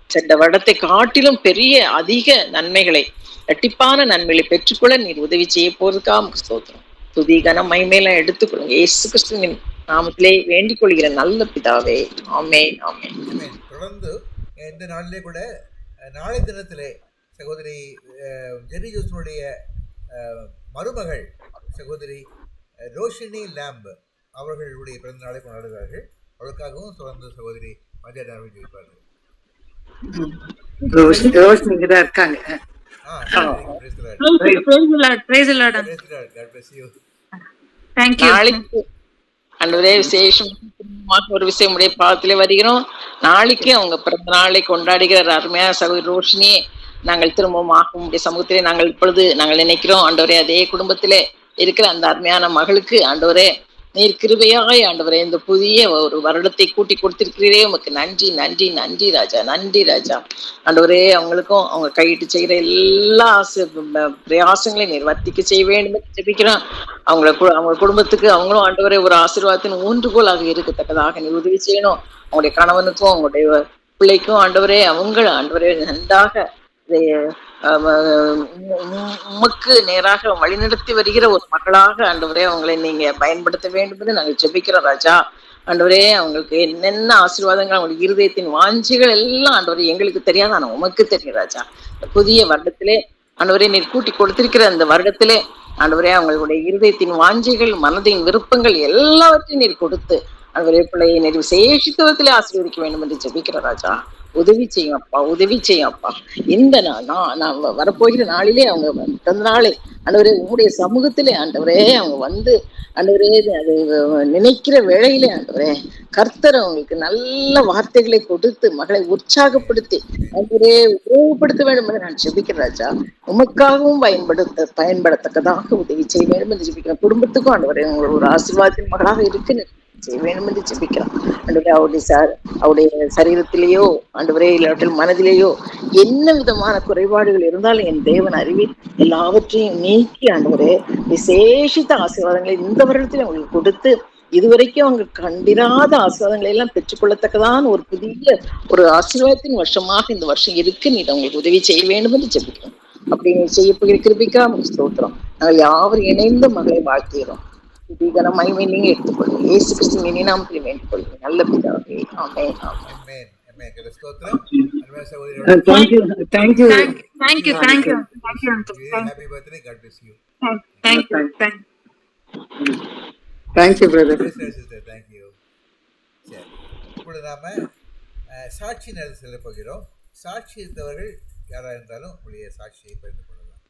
சென்ற வருடத்தை காட்டிலும் பெரிய அதிக நன்மைகளை இரட்டிப்பான நன்மைகளை பெற்றுக்கொள்ள நீர் உதவி செய்ய போறதுக்காக ஸ்தோத்திரம். துதி கனம் மகிமையெல்லாம் எடுத்துக்கொள்ளுங்க இயேசு கிறிஸ்துவின் நாமத்திலே வேண்டிக் கொள்கிற நல்ல பிதாவே. ஆமென் ஆமென். தொடர்ந்து இந்த நாளிலே கூட நாளை தினத்திலே சகோதரி ஜெரி ஜோசனுடைய மருமகள் சகோதரி ரோஷினி லேம்ப் அவர்களுடைய பிறந்த நாளை கொண்டாடுகிறார்கள். அவளுக்காகவும் தொடர்ந்து சகோதரி மத்தியான ஜெயிப்பார்கள். ரோஷினிதான் இருக்காங்க. ஆண்டவரே விசேஷம் ஒரு விஷயம் உடைய பாதத்திலே வருகிறோம். நாளைக்கு அவங்க பிறந்த நாளை கொண்டாடுகிற அருமையான சகோதரி ரோஷினியே நாங்கள் திரும்பவும் ஆகும் சமூகத்திலே நாங்கள் இப்பொழுது நாங்கள் நினைக்கிறோம் ஆண்டவரே அதே குடும்பத்திலே இருக்கிற அந்த அருமையான மகளுக்கு ஆண்டவரே நீர் கிருபையாய் ஆண்டவரே இந்த புதிய ஒரு வருடத்தை கூட்டி கொடுத்திருக்கிறீரே உமக்கு நன்றி ராஜா. ஆண்டவரே அவங்களுக்கும் அவங்க கையிட்டு செய்கிற எல்லா பிரயாசங்களையும் நீர் வர்த்திக்க செய்ய வேண்டும் என்று ஜெபிக்கிறோம். அவங்க குடும்பத்துக்கு அவங்களும் ஆண்டவரே ஒரு ஆசீர்வாதத்தின் ஊன்றுகோலாக இருக்கத்தக்கதாக நீர் உதவி செய்யணும். அவங்களுடைய கணவனுக்கும் அவங்களுடைய பிள்ளைக்கும் ஆண்டவரே ஆண்டவரே நன்றாக உமக்கு நேராக வழிநடத்தி வருகிற ஒரு மகளாக ஆண்டவரே அவங்களை நீங்க பயன்படுத்த வேண்டும் என்று நாங்கள் ஜெபிக்கிறோம் ராஜா. ஆண்டவரே அவங்களுக்கு என்னென்ன ஆசீர்வாதங்கள் அவங்களுடைய இருதயத்தின் வாஞ்சிகள் எல்லாம் ஆண்டவரே எங்களுக்கு தெரியாது, ஆனா உமக்கு தெரியும் ராஜா. புதிய வருடத்திலே ஆண்டவரே நீர் கூட்டி கொடுத்திருக்கிற அந்த வருடத்திலே ஆண்டவரே அவங்களுடைய இருதயத்தின் வாஞ்சிகள் மனதின் விருப்பங்கள் எல்லாவற்றையும் நீர் கொடுத்து ஆண்டவரே பிள்ளையை நீர் விசேஷத்துவத்திலே ஆசீர்வதிக்க வேண்டும் என்று ஜெபிக்கிற ராஜா. உதவி செய்யும் அப்பா. இந்த நான் வரப்போகிற நாளிலே அவங்க பிறந்த நாளே ஆண்டவரே உங்களுடைய சமூகத்திலே ஆண்டவரே அவங்க வந்து ஆண்டவரே அது நினைக்கிற வேளையிலே ஆண்டவரே கர்த்தர் அவங்களுக்கு நல்ல வார்த்தைகளை கொடுத்து மகளை உற்சாகப்படுத்தி ஆண்டவரே உபயோகப்படுத்த வேண்டும் என்று நான் ஜெபிக்கிறேன் ராஜா. உமக்காகவும் பயன்படத்தக்கதாக உதவி செய்ய வேண்டும் என்று ஜெபிக்கிறேன். குடும்பத்துக்கும் ஆண்டவரே உங்களோட ஒரு ஆசீர்வாதத்தின் மகளாக இருக்கு செய்ய வேண்டும் என்று ஜெபிக்கிறோம். ஆண்டவரே அவருடைய சரீரத்திலேயோ ஆண்டவரே இல்லாட்டில் மனதிலேயோ என்ன விதமான குறைபாடுகள் இருந்தாலும் என் தேவன் அறிவி எல்லாவற்றையும் நீக்கி ஆண்டவரே விசேஷித்த ஆசீர்வாதங்களை இந்த வருடத்தில் அவங்களுக்கு கொடுத்து இதுவரைக்கும் அவங்க கண்டிராத ஆசீர்வாதங்களை எல்லாம் பெற்றுக்கொள்ளத்தக்கதான் ஒரு புதிய ஒரு ஆசீர்வாதத்தின் வருஷமாக இந்த வருஷம் இருக்கு. நீ அவங்களுக்கு உதவி செய்ய வேண்டும் என்று ஜெபிக்கிறோம். அப்படி நீ செய்ய போகிற கிருபைக்கா உங்களுக்கு ஸ்தோத்திரம். நாங்கள் யாவரும் இணைந்து மகளை வாழ்த்துகிறோம். மகிமை நீங்க எடுத்துக்கொள்ளுங்க இயேசு கிறிஸ்துவின் இனி நாமத்தில் வேண்டிக் கொள்ளுங்க நல்ல பிதாவே. ஆமென் ஆமென். Thank you. Happy birthday. God bless you. Thank you brother. Thank you. சரி, இப்பொழுது நாம சாட்சி நேரத்தை செல்ல போகிறோம். சாட்சி இருந்தவர்கள் யாராக இருந்தாலும் உங்களுடைய சாட்சியை பகிர்ந்து கொள்ளலாம்.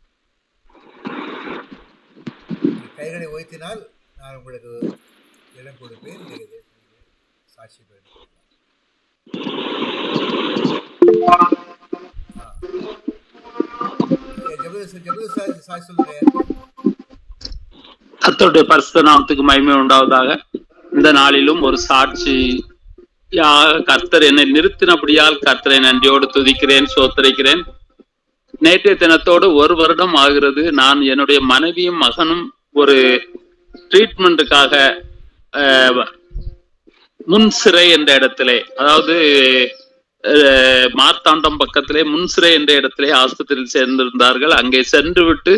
கைகளை உயர்த்தினால் நான் உங்களுக்கு இடம் கொடுப்பேன். சாட்சி பகிர்ந்து கொள்ளலாம். சாட்சி சொல்லுங்க. கர்த்தருடைய பரிசுத்த நாமத்துக்கு மகிமை உண்டாவதாக. இந்த நாளிலும் ஒரு சாட்சி கர்த்தர் என்னை நிறுத்தினபடியால் கர்த்தரை நன்றியோடு துதிக்கிறேன், சோத்தரிக்கிறேன். நேற்றைய தினத்தோடு 1 வருடம் ஆகிறது. நான் என்னுடைய மனைவியும் மகனும் ஒரு ட்ரீட்மெண்ட்டுக்காக முன்சிறை என்ற இடத்திலே, அதாவது மார்த்தாண்டம் பக்கத்திலே முன்சிறை என்ற இடத்திலே ஆஸ்பத்திரியில் சேர்ந்திருந்தார்கள். அங்கே சென்று விட்டு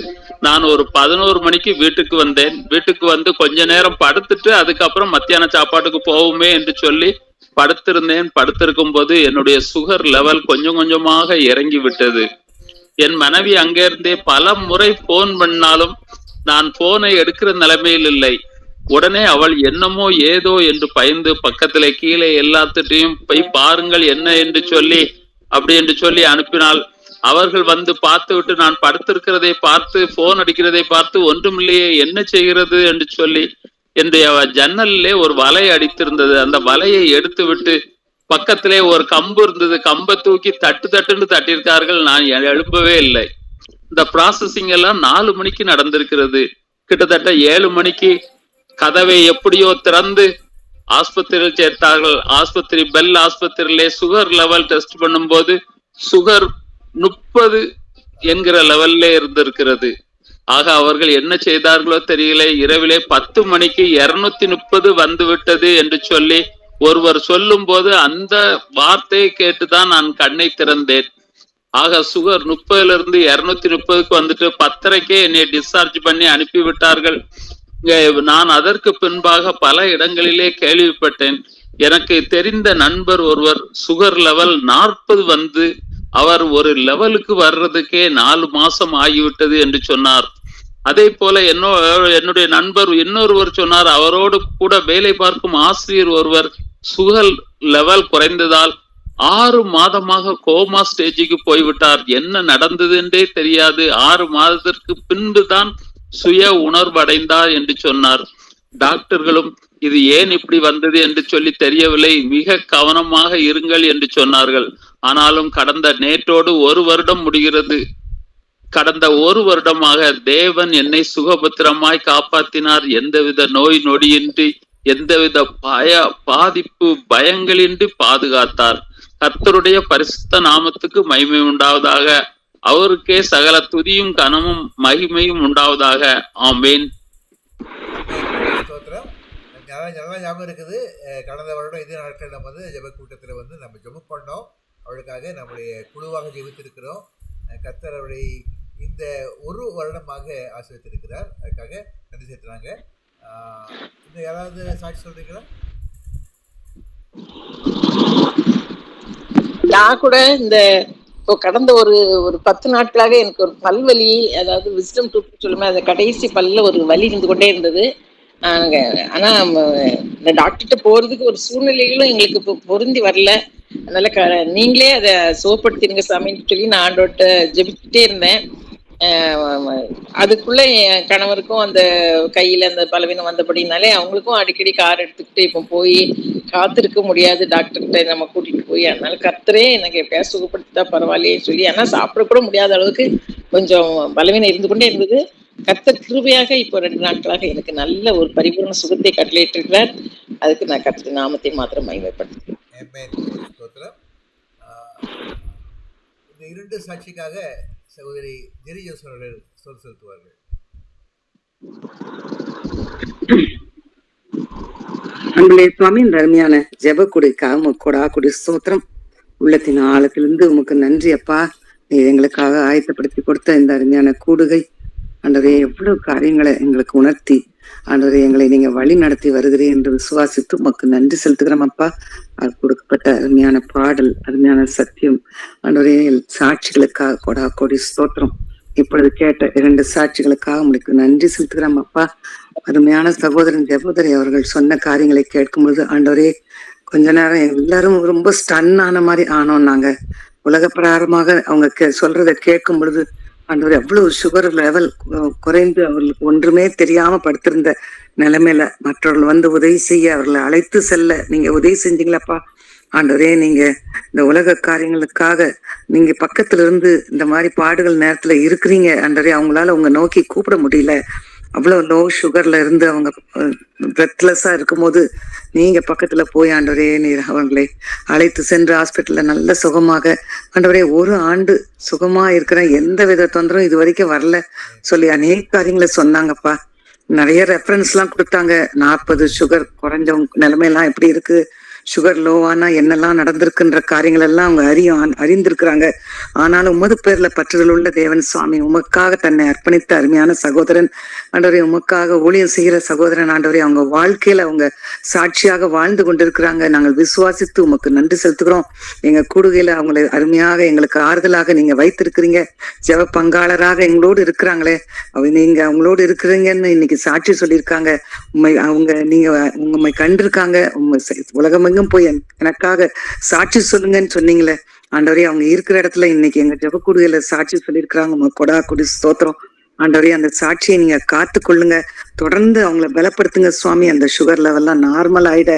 நான் ஒரு 11 மணிக்கு வீட்டுக்கு வந்தேன். வீட்டுக்கு வந்து கொஞ்ச நேரம் படுத்துட்டு அதுக்கப்புறம் மத்தியான சாப்பாட்டுக்கு போவோமே என்று சொல்லி படுத்திருந்தேன். படுத்திருக்கும் போது என்னுடைய சுகர் லெவல் கொஞ்சம் கொஞ்சமாக இறங்கி விட்டது. என் மனைவி அங்கே இருந்தே பல முறை போன் பண்ணாலும் நான் போனை எடுக்கிற நிலைமையில் இல்லை. உடனே அவள் என்னமோ ஏதோ என்று பயந்து பக்கத்துல கீழே எல்லாத்துட்டையும் போய் பாருங்கள் என்ன என்று சொல்லி அப்படி என்று சொல்லி அனுப்பினாள். அவர்கள் வந்து பார்த்து விட்டு நான் படுத்திருக்கிறதை பார்த்து போன் அடிக்கிறதை பார்த்து ஒன்றுமில்லையே என்ன செய்கிறது என்று சொல்லி என்னுடைய ஜன்னலிலே ஒரு வலை அடித்திருந்தது. அந்த வலையை எடுத்து விட்டு பக்கத்திலே ஒரு கம்பு இருந்தது, கம்பை தூக்கி தட்டு தட்டுன்னு தட்டியிருக்கார்கள். நான் எழும்பவே இல்லை. இந்த ப்ராசஸிங் எல்லாம் 4 மணிக்கு நடந்திருக்கிறது. கிட்டத்தட்ட 7 மணிக்கு கதவை எப்படியோ திறந்து ஆஸ்பத்திரியில் சேர்த்தார்கள். ஆஸ்பத்திரி பெல் ஆஸ்பத்திரியிலே சுகர் லெவல் டெஸ்ட் பண்ணும்போது சுகர் 30 என்கிற லெவல்ல இருந்திருக்கிறது. ஆக அவர்கள் என்ன செய்தார்களோ தெரியல. இரவிலே 10 மணிக்கு 230 வந்து விட்டது என்று சொல்லி ஒருவர் சொல்லும் போது அந்த வார்த்தையை கேட்டுதான் நான் கண்ணை திறந்தேன். ஆக சுகர் 30 230 வந்துட்டு 10:30 என்னை டிஸ்சார்ஜ் பண்ணி அனுப்பி விட்டார்கள். நான் அதற்கு பின்பாக பல இடங்களிலே கேள்விப்பட்டேன். எனக்கு தெரிந்த நண்பர் ஒருவர் சுகர் லெவல் 40 வந்து அவர் ஒரு லெவலுக்கு வர்றதுக்கே 4 மாசம் ஆகிவிட்டது என்று சொன்னார். அதே போல என்னுடைய நண்பர் இன்னொருவர் சொன்னார், அவரோடு கூட வேலை பார்க்கும் ஆசிரியர் ஒருவர் சுகர் லெவல் குறைந்ததால் 6 மாதமாக கோமா ஸ்டேஜுக்கு போய்விட்டார். என்ன நடந்தது என்றே தெரியாது. 6 மாதத்திற்கு பின்புதான் சுய உணர்வடைந்தார் என்று சொன்னார். டாக்டர்களும் இது ஏன் இப்படி வந்தது என்று சொல்லி தெரியவில்லை, மிக கவனமாக இருங்கள் என்று சொன்னார்கள். ஆனாலும் கடந்த நேற்றோடு 1 வருடம் முடிகிறது. கடந்த 1 வருடமாக தேவன் என்னை சுகபத்திரமாய் காப்பாற்றினார். எந்தவித நோய் நொடியின்றி, எந்தவித பாதிப்பு பயங்களின்றி பாதுகாத்தார். கர்த்தருடைய பரிசுத்த நாமத்துக்கு மகிமை உண்டாவதாக. அவருக்கே சகல துதியும் கனமும் மகிமையும் உண்டாவதாக. ஆமேன். நல்லா ஞாபகம் இருக்குது. கடந்த வருடம் இதே நாட்கள் நம்ம ஜெப கூட்டத்தில் நம்ம ஜெபம் பண்ணோம். அவளுக்காக நம்முடைய குழுவாக ஜெபித்திருக்கிறோம். கர்த்தர் அவளை இந்த 1 வருடமாக ஆசீர்வதித்திருக்கிறார். அதுக்காக நன்றி செலுத்துறாங்க. இந்த யாராவது சாட்சி சொல்றீங்களா? நான் கூட இந்த இப்போ கடந்த ஒரு 10 நாட்களாக எனக்கு ஒரு பல்வலி, அதாவது விஸ்டம் டூத் சொல்லுமே, அந்த கடைசி பல்ல ஒரு வலி இருந்து கொண்டே இருந்தது. ஆனா இந்த டாக்டர்கிட்ட போறதுக்கு ஒரு சூழ்நிலைகளும் எங்களுக்கு இப்போ பொருந்தி வரல. அதனால நீங்களே அதை சுகப்படுத்திருங்க சாமின்னு சொல்லி நான் ஆண்டோட்ட ஜெபிச்சுட்டே இருந்தேன். அதுக்குள்ள என் கணவருக்கும் அந்த கையில அந்த பலவீனம் வந்தபடினாலே அவங்களுக்கும் அடிக்கடி கார் எடுத்துக்கிட்டு இப்போ போய் காத்திருக்க முடியாது டாக்டர்கிட்ட நம்ம கூட்டிட்டு போய். அதனால கர்த்தரே எனக்கு எப்பயா சுகப்படுத்திட்டா பரவாயில்லையே சொல்லி, ஆனா சாப்பிட கூட முடியாத அளவுக்கு கொஞ்சம் பலவீனம் இருந்து கொண்டே இருந்தது. கர்த்தர் கிருபையாக இப்போ 2 நாட்களாக எனக்கு நல்ல ஒரு பரிபூர்ண சுகத்தை கட்டளையிட்டு இருக்கிறார். அதுக்கு நான் கர்த்தர் நாமத்தை மாத்திரம் மகிமைப்படுத்துகிறேன். இந்த 2 சாட்சிக்காக சகோதரி ஜெரி ஜோசப் அவர்கள் சொல் செலுத்துவார்கள். அன்புலே சுவாமி, இந்த அருமையான ஜெப குடிக்காக கொடாக்குடி ஸ்தோத்திரம். உள்ளத்தின் ஆழத்திலிருந்து உமக்கு நன்றி அப்பா. நீ எங்களுக்காக ஆயத்தப்படுத்தி கொடுத்த இந்த அருமையான கூடுகை ஆண்டவரே, எவ்வளவு காரியங்களை எங்களுக்கு உணர்த்தி ஆண்டவரே எங்களை நீங்க வழி நடத்தி வருகிறேன் என்று விசுவாசித்து உமக்கு நன்றி செலுத்துகிறோம் அப்பா. அது கொடுக்கப்பட்ட அருமையான பாடல், அருமையான சத்தியம் ஆண்டவரே, சாட்சிகளுக்காக கொடா கொடி ஸ்தோத்திரம். இப்பொழுது கேட்ட 2 சாட்சிகளுக்காக உங்களுக்கு நன்றி செலுத்துகிறோம் அப்பா. அருமையான சகோதரன் ஜெபோதரி அவர்கள் சொன்ன காரியங்களை கேட்கும் பொழுது ஆண்டவரே, கொஞ்ச நேரம் எல்லாரும் ரொம்ப ஸ்டன் ஆன மாதிரி ஆனோம். நாங்க உலக பிரகாரமாக அவங்க சொல்றதை கேட்கும் பொழுது ஆண்டவரே, அவ்வளவு சுகர் லெவல் குறைந்து அவர்களுக்கு ஒன்றுமே தெரியாம படுத்திருந்த நிலைமையில மற்றவர்கள் உதவி செய்ய அவர்களை அழைத்து செல்ல நீங்க உதவி செஞ்சீங்களாப்பா. ஆண்டவரே, நீங்க இந்த உலக காரியங்களுக்காக நீங்க பக்கத்துல இருந்து இந்த மாதிரி பாடுகள் நேரத்துல இருக்கிறீங்க ஆண்டவரே. அவங்களால உங்க நோக்கி கூப்பிட முடியல. அவ்வளவு லோ சுகர்ல இருந்து அவங்க பிரெத்லெஸ்ஸா இருக்கும்போது நீங்க பக்கத்துல போய் ஆண்டவரே நீர் அவங்களை அழைத்து சென்று ஹாஸ்பிட்டல்ல நல்ல சுகமாக ஆண்டவரே 1 ஆண்டு சுகமா இருக்கிற எந்த வித தொந்தரவும் இது வரைக்கும் வரல சொல்லி அநேக காரியங்களை சொன்னாங்கப்பா. நிறைய ரெஃபரன்ஸ் எல்லாம் கொடுத்தாங்க. 40 சுகர் குறைஞ்சவங்க நிலைமையெல்லாம் எப்படி இருக்கு, சுகர் லோவானா என்னெல்லாம் நடந்திருக்குன்ற காரியங்கள் எல்லாம் அவங்க அறிந்திருக்கிறாங்க. ஆனாலும் உமது பேர்ல பற்றுதல் உள்ள தேவன் சுவாமி, உமக்காக தன்னை அர்ப்பணித்த அருமையான சகோதரன் ஆண்டவரே, உமக்காக ஊழியம் செய்கிற சகோதரன் ஆண்டவரே, அவங்க வாழ்க்கையில அவங்க சாட்சியாக வாழ்ந்து கொண்டிருக்கிறாங்க. நாங்கள் விசுவாசித்து உமக்கு நன்றி செலுத்துகிறோம். எங்க கூடுகையில அவங்களை அருமையாக எங்களுக்கு ஆறுதலாக நீங்க வைத்திருக்கிறீங்க. ஜெப பங்காளராக எங்களோடு இருக்கிறாங்களே, நீங்க அவங்களோடு இருக்கிறீங்கன்னு இன்னைக்கு சாட்சி சொல்லியிருக்காங்க. உண்மை கண்டிருக்காங்க. உலகமெங்கும் போய் எனக்காக சாட்சி சொல்லுங்கன்னு சொன்னீங்களே ஆண்டவரே, அவங்க இருக்கிற இடத்துல இன்னைக்கு எங்க ஜெபக்கூடுகையில சாட்சி சொல்லியிருக்கிறாங்க. உங்க கொடா கொடி ஸ்தோத்திரம் ஆண்டவரே. அந்த சாட்சியை நீங்க காத்து கொள்ளுங்க, தொடர்ந்து அவங்கள பலப்படுத்துங்க சுவாமி. அந்த சுகர் லெவல்லாம் நார்மல் ஆயிட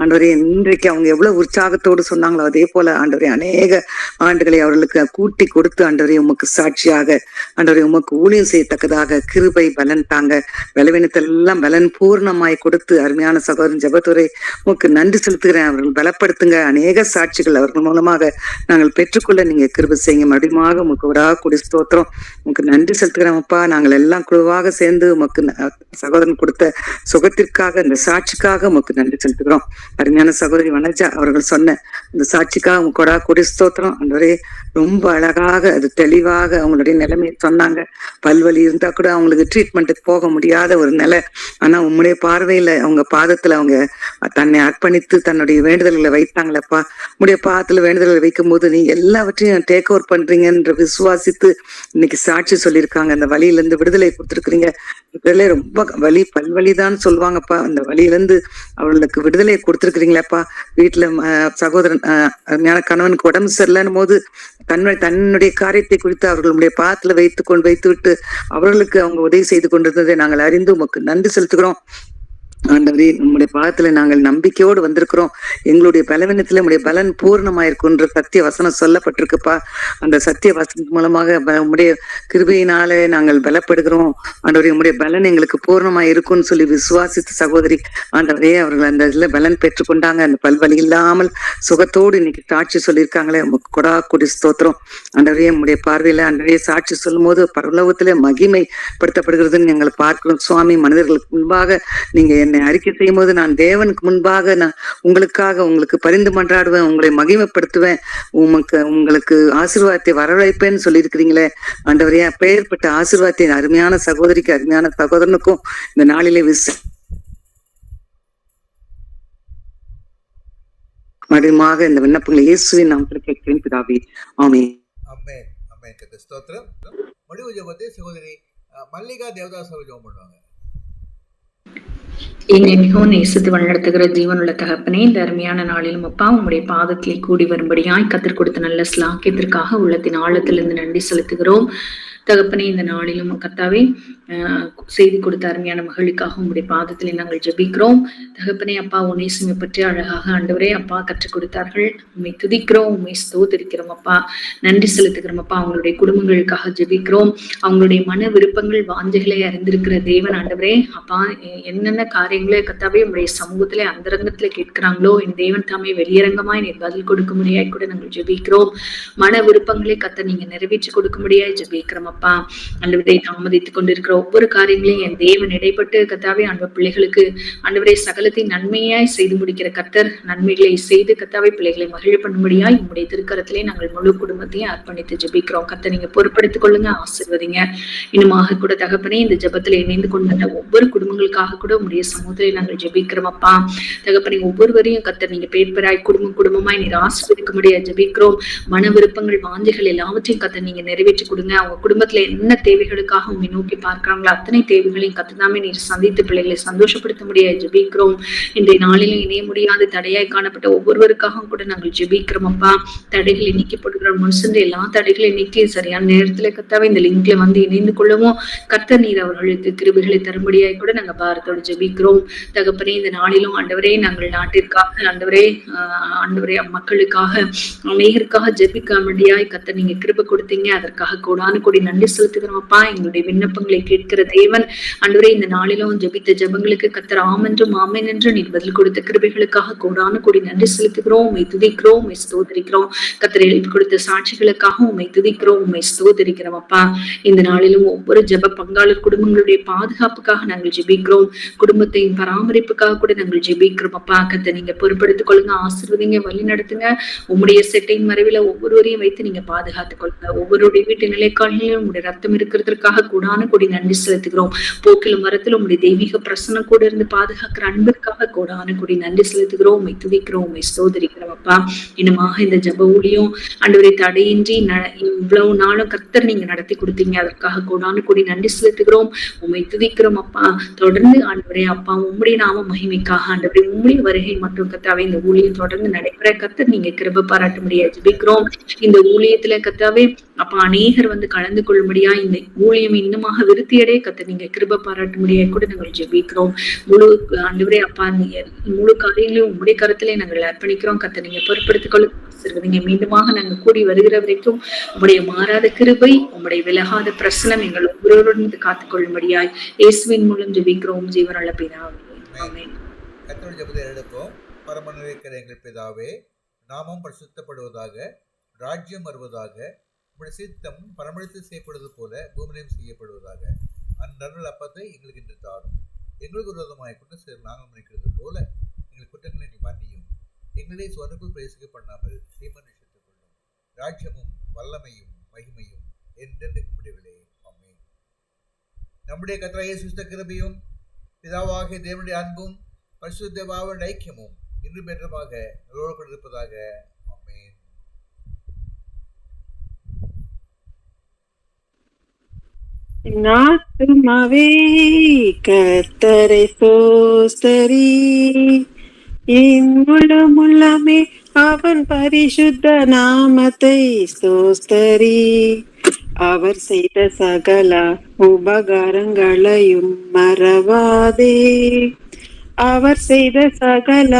ஆண்டவரே, இன்றைக்கு அவங்க எவ்வளவு உற்சாகத்தோடு சொன்னாங்களோ அதே போல ஆண்டவரே அநேக ஆண்டுகளை அவர்களுக்கு கூட்டி கொடுத்து ஆண்டவரே உமக்கு சாட்சியாக ஆண்டவரே உமக்கு ஊழியம் செய்யத்தக்கதாக கிருபை பலன் தாங்க. பலவீனத்தெல்லாம் பலன் பூர்ணமாய் கொடுத்து அருமையான சகோதரன் ஜெபத்துரை உமக்கு நன்றி செலுத்துகிறேன். அவர்கள் பலப்படுத்துங்க. அநேக சாட்சிகள் அவர்கள் மூலமாக நாங்கள் பெற்றுக்கொள்ள நீங்க கிருபை செய்யுங்க. மறுபடியும் உமக்கு ஒரு குடி ஸ்தோத்திரம் உமக்கு நன்றி செலுத்துகிறோம் அப்பா. நாங்கள் எல்லாம் குழுவாக சேர்ந்து உமக்கு சகோதரன் கொடுத்த சுகத்திற்காக இந்த சாட்சிக்காக உமக்கு நன்றி செலுத்துகிறோம். அருமையான சகோதரி வனஜா அவர்கள் சொன்ன இந்த சாட்சிக்காக உங்க கொடா கொடி ஸ்தோத்திரம் ஆண்டவரே. ரொம்ப அழகாக அது தெளிவாக அவங்களுடைய நிலைமையை சொன்னாங்க. பல்வலி இருந்தா கூட அவங்களுக்கு ட்ரீட்மெண்ட்டுக்கு போக முடியாத ஒரு நிலை. ஆனா உம்முடைய பார்வையில அவங்க பாதத்துல அவங்க தன்னை அர்ப்பணித்து தன்னுடைய வேண்டுதல்களை வைத்தாங்களப்பா. உம்முடைய பாதத்துல வேண்டுதல்களை வைக்கும் போது நீ எல்லாவற்றையும் டேக் ஓவர் பண்றீங்கன்ற விசுவாசித்து இன்னைக்கு சாட்சி சொல்லியிருக்காங்க. அந்த வலியில இருந்து விடுதலை கொடுத்துருக்குறீங்க. விடுதலை ரொம்ப வலி பல்வலிதான் சொல்லுவாங்கப்பா. அந்த வலியில இருந்து அவர்களுக்கு விடுதலை கொடுத்துருக்கிறீங்களப்பா. வீட்டுல சகோதரன் ஞான கணவனுக்கு உடம்பு சரியில்லைன்னும் போது தன்னுடைய காரியத்தை குறித்து அவர்களுடைய பாதத்துல வைத்து விட்டு அவர்களுக்கு அவங்க உதவி செய்து கொண்டிருந்ததை நாங்கள் அறிந்து உமக்கு நன்றி செலுத்துகிறோம். ஆண்டவரே, நம்முடைய பாதத்துல நாங்கள் நம்பிக்கையோடு வந்திருக்கிறோம். எங்களுடைய பலவீனத்துல நம்முடைய பலன் பூர்ணமாயிருக்குன்ற சத்திய வசனம் சொல்லப்பட்டிருக்குப்பா. அந்த சத்திய வசனம் மூலமாக உம்முடைய கிருபையினாலே நாங்கள் பலப்படுகிறோம். ஆண்டவரே, உம்முடைய பலன் எங்களுக்கு பூர்ணமாய் இருக்கும்னு சொல்லி விசுவாசித்த சகோதரி ஆண்டவரே அவர்கள் அந்த இதுல பலன் பெற்றுக்கொண்டாங்க. அந்த பல்வலி இல்லாமல் சுகத்தோடு இன்னைக்கு சாட்சி சொல்லியிருக்காங்களே, உமக்கு கொடா கொடி ஸ்தோத்திரம் ஆண்டவரே. உம்முடைய பார்வையில ஆண்டவரே சாட்சி சொல்லும் போது பரலோகத்திலே மகிமைப்படுத்தப்படுகிறதுன்னு எங்களை பார்க்கிறோம் சுவாமி. மனிதர்களுக்கு முன்பாக நீங்க என்னை அறிக்கை செய்யும் போது நான் தேவனுக்கு முன்பாக நான் உங்களுக்கு பரிந்து மன்றாடுவேன், உங்களை மகிமைப்படுத்துவேன், உங்களுக்கு ஆசீர்வாதத்தை வரவழைப்பேன்னு சொல்லியிருக்கிறீங்களே ஆண்டவரே. அப்பேற்பட்ட ஆசீர்வாதத்தை அருமையான சகோதரிக்கு அருமையான சகோதரனுக்கும் இந்த நாளிலே மறுபடியுமாக இந்த விண்ணப்பங்களை இயேசுவின் நாமத்தில் கேட்கிறேன் பிதாவே, ஆமென். ஆமென் ஆமென். ஸ்தோத்திரம். முடிவு ஜெபத்தை சகோதரி மல்லிகா தேவதாஸ் அவர்கள் ஜெபம் பண்ணுவாங்க. எங்களை மிகவும் நேசித்து வழிநடத்துகிற ஜீவனுள்ள தகப்பனே, இந்த அருமையான நாளிலும் அப்பா உங்களுடைய பாதத்திலே கூடி வரும்படியாய் கத்தர் கொடுத்த நல்ல ஸ்லாக்கியத்திற்காக உள்ளத்தின் ஆழத்திலிருந்து நன்றி செலுத்துகிறோம் தகப்பனே. இந்த நாளிலும் கர்த்தாவே செய்தி கொடுத்த அருமையான மகளுக்காக உங்களுடைய பாதத்திலே நாங்கள் ஜெபிக்கிறோம் தகப்பனே. அப்பா ஒனேசிமை பற்றி அழகாக ஆண்டவரே அப்பா கற்றுக் கொடுத்தார்கள். உண்மை துதிக்கிறோம், உண்மை ஸ்தோத்திரிக்கிறோம் அப்பா, நன்றி செலுத்துகிறோம் அப்பா. அவங்களுடைய குடும்பங்களுக்காக ஜெபிக்கிறோம். அவங்களுடைய மன விருப்பங்கள் வாஞ்சைகளை அறிந்திருக்கிற தேவன் ஆண்டவரே அப்பா, என்னென்ன காரியங்களை கர்த்தாவே உங்களுடைய சமூகத்திலே அந்தரங்கத்திலே கேட்கிறாங்களோ என் தேவன் தாமே வெளியரங்கமாய் நீர் பதில் கொடுக்க முடியாய் கூட நாங்கள் ஜெபிக்கிறோம். மன விருப்பங்களை கர்த்தர் நீங்க நிறைவேற்றி கொடுக்க முடியாய் ஜெபிக்கிறோம் அப்பா. ஆண்டவரை தாமதித்துக் கொண்டிருக்கிற ஒவ்வொரு காரியங்களையும் என் தேவன் இடைப்பட்டு கர்த்தாவே ஆண்டவர் பிள்ளைகளுக்கு ஆண்டவரை சகலத்தை நன்மையாய் செய்து முடிக்கிற கர்த்தர், நன்மைகளை செய்து கர்த்தாவே பிள்ளைகளை மகிழ பண்ணும்படியாய் உங்களுடைய திருக்கரத்திலே நாங்கள் முழு குடும்பத்தையும் அர்ப்பணித்து ஜெபிக்கிறோம். கர்த்தர் நீங்க பொறுப்படுத்திக் கொள்ளுங்க, ஆசீர்வதிங்க. இன்னுமாக கூட தகப்பனே இந்த ஜெபத்துல இணைந்து கொண்ட ஒவ்வொரு குடும்பங்களுக்காக கூட உங்களுடைய சமூகத்திலே நாங்கள் ஜெபிக்கிறோம் அப்பா. தகப்பனே ஒவ்வொருவரையும் கர்த்தர் நீங்க பேர்பெராய் குடும்பமாய் நீர் ஆசீர்வதிக்க முடியாது ஜெபிக்கிறோம். மன விருப்பங்கள் வாஞ்சைகள் எல்லாவற்றையும் கர்த்தர் நீங்க நிறைவேற்றி கொடுங்க. அவங்க குடும்பத்துல என்ன தேவைகளுக்காக உண்மை நோக்கி பார்க்கிறாங்களோ அத்தனை தேவைகளையும் கர்த்ததாமே நீர் சந்தித்து பிள்ளைகளை சந்தோஷப்படுத்த முடியாது ஜெபிக்கிறோம். இன்றைய நாளிலும் இணைய முடியாத தடையாய் காணப்பட்ட ஒவ்வொருவருக்காகவும் கூட நாங்கள் ஜெபிக்கிறோம் அப்பா. தடைகளை நீக்கப்படுகிற முன்சென்று எல்லா தடைகளை நீக்கி சரியான நேரத்துல கர்த்தாவே இந்த லிங்க்ல வந்து இணைந்து கொள்ளவும் கர்த்தர் நீர் அவர்களுக்கு கிருபைகளை தரும்படியாய் கூட நாங்க பாரத்தோடு ஜெபிக்கிறோம் தகப்பனே. இந்த நாளிலும் ஆண்டவரே நாங்கள் நாட்டிற்காக ஆண்டவரே மக்களுக்காக அநேகருக்காக ஜெபிக்க முடியாய் கர்த்தர் நீங்க கிருபை கொடுத்தீங்க. அதற்காக கோடானு கோடி நன்றி செலுத்துகிறோம் அப்பா. எங்களுடைய விண்ணப்பங்களை கேட்கிற தேவன். ஆண்டவரே, இந்த நாளிலும் ஜெபித்த ஜெபங்களுக்கு கர்த்தர் ஆம் என்றும் ஆமென் என்று நீர் பதில் கொடுத்த கிருபைகளுக்காக கோடான கோடி நன்றி செலுத்துகிறோம். உம்மை துதிக்கிறோம், உம்மை ஸ்தோத்திரிக்கிறோம். கர்த்தர் எழுப்பி கொடுத்த சாட்சிகளுக்காக உம்மை துதிக்கிறோம், உம்மை ஸ்தோத்திரிக்கிறோம் அப்பா. இந்த நாளிலும் ஒவ்வொரு ஜெப பங்காளர் குடும்பங்களுடைய பாதுகாப்புக்காக நாங்கள் ஜெபிக்கிறோம். குடும்பத்தின் பராமரிப்புக்காக கூட நாங்கள் ஜெபிக்கிறோம் அப்பா. கர்த்தர் நீங்க பொறுப்படுத்திக் கொள்ளுங்க, ஆசீர்வதிங்க, வழி நடத்துங்க. உம்முடைய செட்டையின் மறைவில ஒவ்வொருவரையும் வைத்து நீங்க பாதுகாத்துக் கொள்ளுங்க. ஒவ்வொருடைய வீட்டு நிலைக்காலிலும் உங்களுடைய ரத்தம் இருக்கிறதுக்காக கூடான கூடி நன்றி செலுத்துகிறோம். போக்கிலும் மரத்திலும் உங்களுடைய தெய்வீக பிரசன்னம் கூட இருந்து பாதுகாக்கிற அன்பிற்காக கூடான கூடி நன்றி செலுத்துகிறோம். உம்மை துதிக்கிறோம், உம்மை ஸ்தோத்திரிக்கிறோம் அப்பா. இன்னுமாக இந்த ஜெப ஊழியம் ஆண்டவரே தடையின்றி இவ்வளவு நாளும் கர்த்தர் நீங்க நடத்தி கொடுத்தீங்க. அதற்காக கூடான கூடி நன்றி செலுத்துகிறோம், உம்மை துதிக்கிறோம் அப்பா. தொடர்ந்து ஆண்டவரே அப்பா உம்முடைய நாம மகிமைக்காக ஆண்டவரே உம்முடைய வருகை மற்றும் கர்த்தாவே இந்த ஊழியம் தொடர்ந்து நடைபெற கர்த்தர் நீங்க கிருபை பாராட்ட முடியாது ஜெபிக்கிறோம். இந்த ஊழியத்துல கர்த்தாவே அப்பா அநேகர் வந்து கலந்து கொள்ளும்படியா இந்த ஊழியம் இன்னுமாக விருத்தியடைய கர்த்தர் நீங்க கிருபை பாராட்ட முடியாது கூட நாங்கள் ஜெபிக்கிறோம். முழு ஆண்டவரே அப்பா முழு காரியங்களையும் உம்முடைய கருத்திலே நாங்கள் அர்ப்பணிக்கிறோம். கர்த்தர் நீங்க பொறுப்படுத்திக் கொள்ளுங்க. மீண்டுமாக நாங்கள் கூடி வருகிற வரைக்கும் உம்முடைய மாறாத கிருபை, உம்முடைய விலகாத பிரசனம் எங்கள் ஒவ்வொருவரும் காத்துக் கொள்ளும்படியாய் இயேசுவின் மூலம் ஜெபிக்கிறோம் ஜீவனுள்ள பிதாவே. ஆமென். கர்த்தருடைய ஜெபத்தை எடுப்போம். பரமண்டலத்தில் இருக்கிற எங்கள் பிதாவே, நாமம் பரிசுத்தப்படுவதாக, ராஜ்யம் வருவதாக, உம்முடைய சித்தம் பரமண்டலத்தில் செய்யப்படுவது போல பூமியிலும் செய்யப்படுவதாக. அந்நருள் அப்பத்தை எங்களுக்கு இன்று தாரும். எங்களுக்கு விரோதமாக குற்றம் செய்ய நாங்கள் மன்னிக்கிறது போல எங்கள் குற்றங்களை எங்கள் மன்னியும். எங்களுடைய சொர்க்குள் பிரவேசிக்க பண்ணாமல் தீமன் விஷயத்துக் கொள்ளும். ராஜ்யமும் வல்லமையும் மகிமையும் என்றென்றைக்கு முடிவிலே. ஆமென். நம்முடைய கர்த்தராகிய இயேசு கிருபையும் பிதாவாகிய தேவனுடைய அன்பும் பரிசுத்த ஆவியின் ஐக்கியமும் இன்றும் என்றுமாக நிலவோடு இருப்பதாக. ஆமென். ஆத்துமாவே கர்த்தரை ஸ்தோத்திரி, என் முழுமுள்ளமே அவன் பரிசுத்த நாமத்தை ஸ்தோத்திரி. அவர் செய்த சகல உபகாரங்களையும் மறவாதே, அவர் செய்த சகல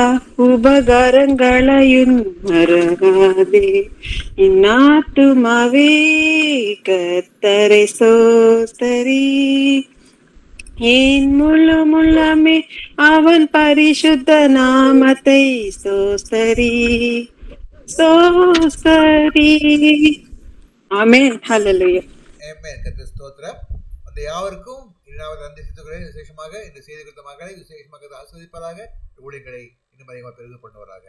உபகாரங்களையும் மறவாதே. இன்னாத்துமாவே கர்த்தரை ஸ்தோத்திரி, என் முழுமுள்ளமே அவன் பரிசுத்த நாமத்தை ஸ்தோத்திரி ஸ்தோத்திரி. ஆமென். ஹல்லேலூயா. ஆமென். கர்த்தர் ஸ்தோத்திரம். அந்த யாவருக்கும் இரண்டாவது நன்றி செலுத்துகிறேன். விசேஷமாக இந்த செய்தி குறித்த மக்களை விசேஷமாக ஆஸ்வதிப்பதாக, ஊழியர்களை இன்னும் அதிகமாக பெருகு பண்ணுவதாக.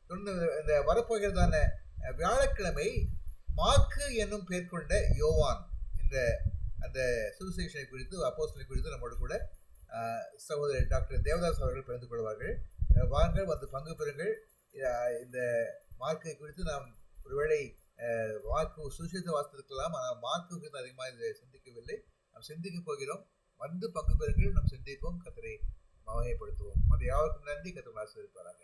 தொடர்ந்து இந்த வரப்போகிறதான வியாழக்கிழமை மார்க்கு என்னும் பெயர் கொண்ட யோவான் என்ற அந்த சுவிசேஷனை குறித்து அப்போஸ்தலனை குறித்து நம்மோடு கூட சகோதரர் டாக்டர் தேவதாஸ் அவர்கள் பகிர்ந்து கொள்வார்கள். வாருங்கள், வந்து பங்கு பெறுங்கள். இந்த மார்க்கை குறித்து நாம் ஒருவேளை மார்க்கு சுவிசேஷ வாசித்திருக்கலாம், ஆனால் மார்க்கு குறித்து அதிகமாக இதை சிந்திக்கவில்லை. நாம் சிந்திக்க போகிறோம். வந்து பங்கு பெறுங்கள், நாம் சிந்திப்போம், கர்த்தரை மகிமைப்படுத்துவோம். அது யாருக்கும் நன்றி. கர்த்தர் ஆசீர்வதிப்பாராக.